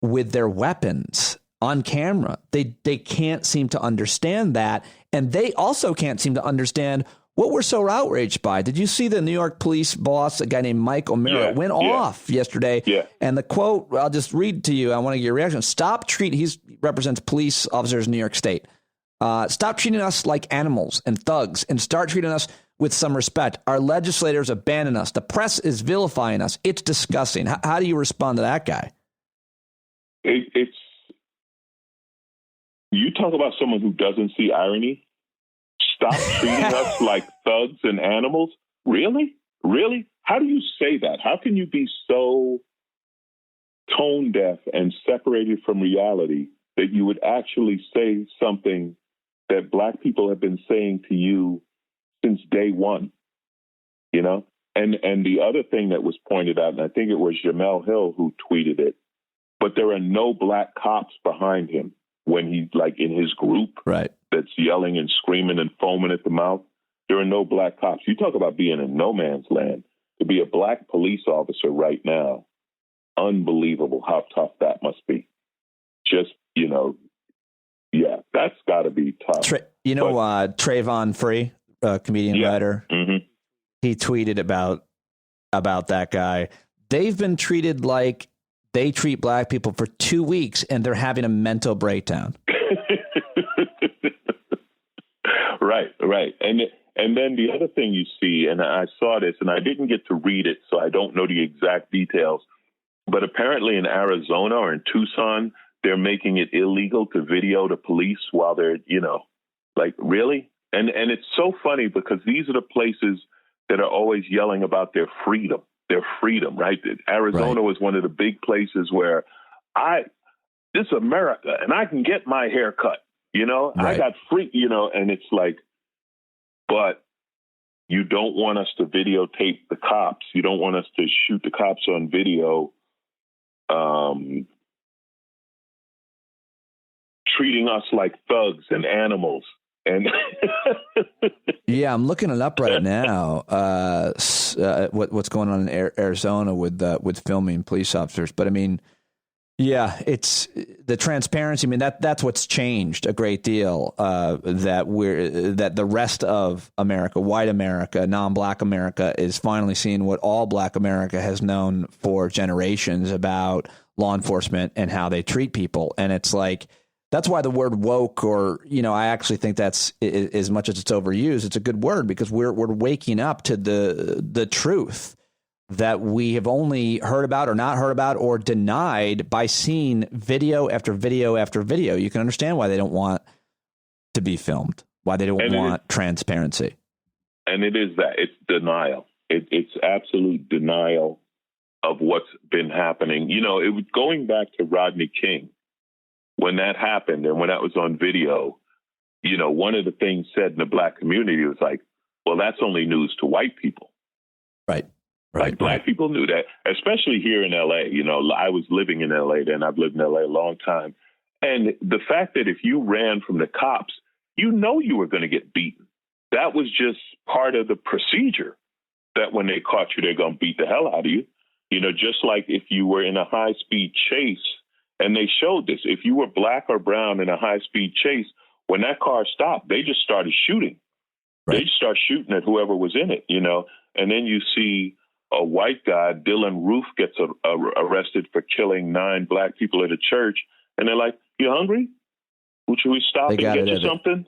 with their weapons on camera. They can't seem to understand that. And they also can't seem to understand what we're so outraged by. Did you see the New York police boss, a guy named Mike O'Meara, went off yesterday? Yeah. And the quote, I'll just read to you. I want to get your reaction. He represents police officers in New York State. Stop treating us like animals and thugs and start treating us with some respect. Our legislators abandon us. The press is vilifying us. It's disgusting. How do you respond to that guy? It's you talk about someone who doesn't see irony. Stop treating us like thugs and animals. Really? Really? How do you say that? How can you be so tone deaf and separated from reality that you would actually say something that Black people have been saying to you since day one? You know? And the other thing that was pointed out, and I think it was Jamel Hill who tweeted it, but there are no Black cops behind him when he's like in his group, right, that's yelling and screaming and foaming at the mouth. There are no Black cops. You talk about being in no man's land. To be a Black police officer right now, unbelievable how tough that must be. Just, you know, yeah, that's got to be tough. Trayvon Free, comedian writer, he tweeted about that guy. They've been treated like they treat Black people for 2 weeks, and they're having a mental breakdown. Right. And then the other thing you see, and I saw this, and I didn't get to read it, so I don't know the exact details, but apparently in Arizona or in Tucson, they're making it illegal to video the police while they're, you know, like, really? And it's so funny because these are the places that are always yelling about their freedom, right? Arizona was one of the big places where this is America and I can get my hair cut, you know, right. I got free, you know, and it's like, but you don't want us to videotape the cops. You don't want us to shoot the cops on video, treating us like thugs and animals. And yeah, I'm looking it up right now. What's going on in Arizona with filming police officers? But I mean, yeah, it's the transparency. I mean, that's what's changed a great deal. That the rest of America, white America, non-Black America, is finally seeing what all Black America has known for generations about law enforcement and how they treat people. And it's like, that's why the word woke, or, you know, I actually think that's, as much as it's overused, it's a good word, because we're waking up to the truth that we have only heard about or not heard about or denied by seeing video after video after video. You can understand why they don't want to be filmed, why they don't want transparency. And it is that. It's denial. It's absolute denial of what's been happening. You know, it was going back to Rodney King. When that happened and when that was on video, you know, one of the things said in the Black community was like, well, that's only news to white people. Right. Like Black people knew that, especially here in L.A. You know, I was living in L.A. then. I've lived in L.A. a long time. And the fact that if you ran from the cops, you know you were going to get beaten. That was just part of the procedure, that when they caught you, they're going to beat the hell out of you. You know, just like if you were in a high-speed chase. And they showed this. If you were Black or brown in a high-speed chase, when that car stopped, they just started shooting. Right. They just start shooting at whoever was in it, you know. And then you see a white guy, Dylan Roof, gets arrested for killing 9 Black people at a church. And they're like, you hungry? Should we stop and get you something?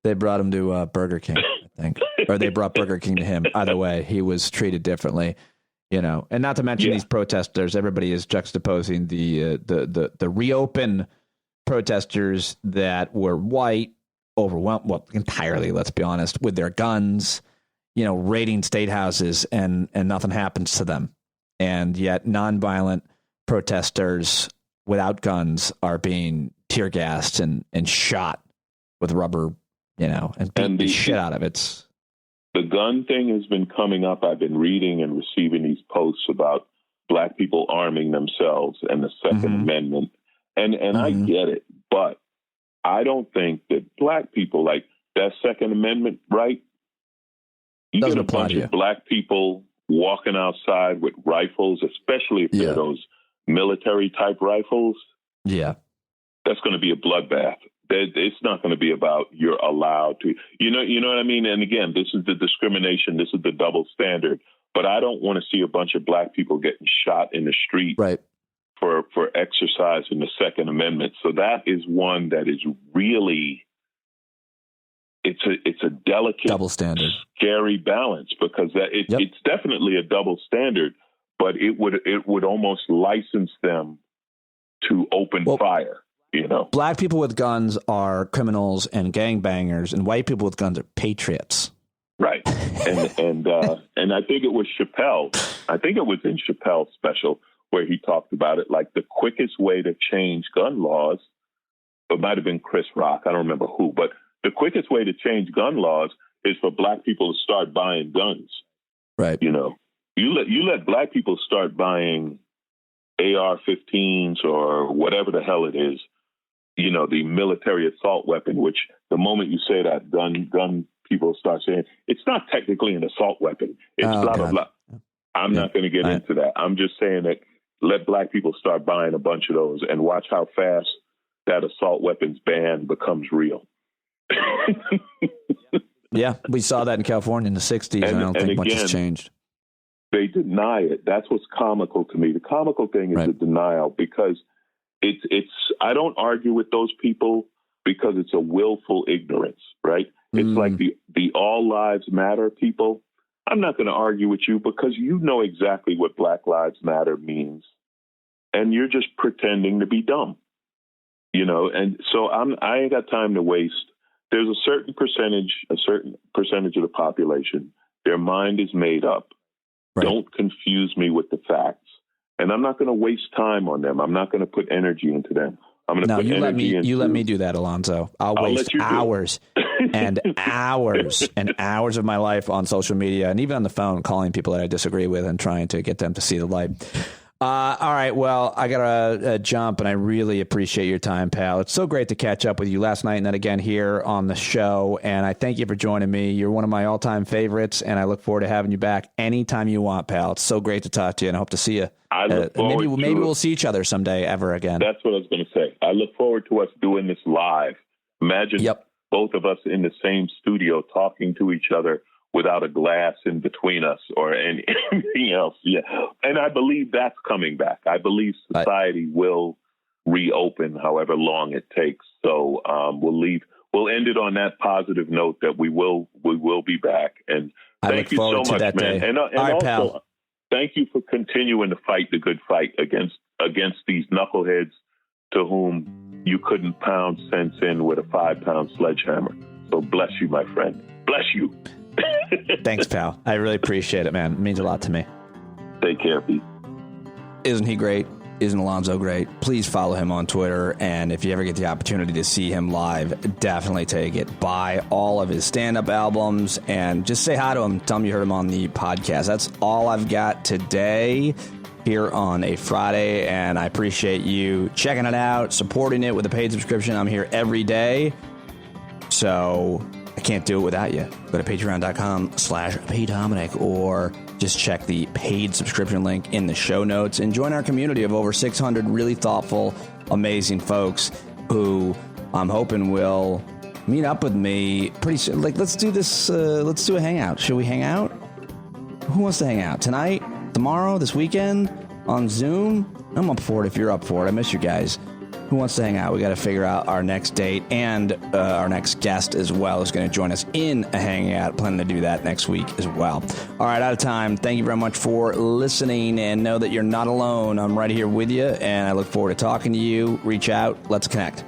They brought him to Burger King, I think. Or they brought Burger King to him. Either way, he was treated differently. You know, and not to mention these protesters, everybody is juxtaposing the reopen protesters that were white, overwhelmed, well, entirely, let's be honest, with their guns, raiding state houses, and nothing happens to them. And yet nonviolent protesters without guns are being tear gassed and shot with rubber, and beat the shit out of it. The gun thing has been coming up. I've been reading and receiving these posts about Black people arming themselves and the Second Amendment. And I get it, but I don't think that Black people, like that Second Amendment right, you Doesn't get a bunch of Black people walking outside with rifles, especially if they're those military type rifles. Yeah. That's going to be a bloodbath. It's not going to be about you're allowed to, you know what I mean? And again, this is the discrimination. This is the double standard. But I don't want to see a bunch of Black people getting shot in the street for exercising the Second Amendment. So that is one that is really, it's a delicate, double standard, scary balance, because it's definitely a double standard, but it would almost license them to open fire. Black people with guns are criminals and gangbangers, and white people with guns are patriots. Right. And I think it was Chappelle. I think it was in Chappelle's special where he talked about it, like the quickest way to change gun laws. It might have been Chris Rock. I don't remember who, but the quickest way to change gun laws is for Black people to start buying guns. Right. You let Black people start buying AR-15s or whatever the hell it is, the military assault weapon, which the moment you say that, gun people start saying it's not technically an assault weapon. It's blah, blah, blah. I'm not going to get into that. I'm just saying that let Black people start buying a bunch of those and watch how fast that assault weapons ban becomes real. Yeah, we saw that in California in the 60s, and I don't think much has changed. They deny it. That's what's comical to me. The comical thing is the denial, because it's I don't argue with those people because it's a willful ignorance, right? It's like the all lives matter people. I'm not going to argue with you because you know exactly what Black Lives Matter means, and you're just pretending to be dumb, and so I ain't got time to waste. There's a certain percentage of the population, their mind is made up. Right. Don't confuse me with the facts. And I'm not going to waste time on them. I'm not going to put energy into them. I'm going to put energy into... You let me do that, Alonzo. I'll waste hours and hours and hours of my life on social media and even on the phone calling people that I disagree with and trying to get them to see the light. All right. Well, I got to jump, and I really appreciate your time, pal. It's so great to catch up with you last night and then again here on the show. And I thank you for joining me. You're one of my all-time favorites, and I look forward to having you back anytime you want, pal. It's so great to talk to you, and I hope to see you. Maybe we'll see each other someday ever again. That's what I was going to say. I look forward to us doing this live. Imagine both of us in the same studio talking to each other without a glass in between us or anything else. Yeah. And I believe that's coming back. I believe society will reopen however long it takes. So we'll end it on that positive note that we will be back. And thank you so much, man. And also, pal. Thank you for continuing to fight the good fight against these knuckleheads to whom you couldn't pound sense in with a 5-pound sledgehammer. So bless you, my friend. Bless you. Thanks, pal. I really appreciate it, man. It means a lot to me. Take care, Pete. Isn't he great? Isn't Alonzo great? Please follow him on Twitter. And if you ever get the opportunity to see him live, definitely take it. Buy all of his stand-up albums and just say hi to him. Tell him you heard him on the podcast. That's all I've got today here on a Friday. And I appreciate you checking it out, supporting it with a paid subscription. I'm here every day. So I can't do it without you. Go to patreon.com/PateDominic or just check the paid subscription link in the show notes and join our community of over 600 really thoughtful, amazing folks who I'm hoping will meet up with me pretty soon. Like, let's do this. Let's do a hangout. Should we hang out? Who wants to hang out? Tonight? Tomorrow? This weekend? On Zoom? I'm up for it if you're up for it. I miss you guys. Who wants to hang out? We got to figure out our next date, and our next guest as well is going to join us in a hangout. Planning to do that next week as well. All right, out of time. Thank you very much for listening, and know that you're not alone. I'm right here with you, and I look forward to talking to you. Reach out. Let's connect.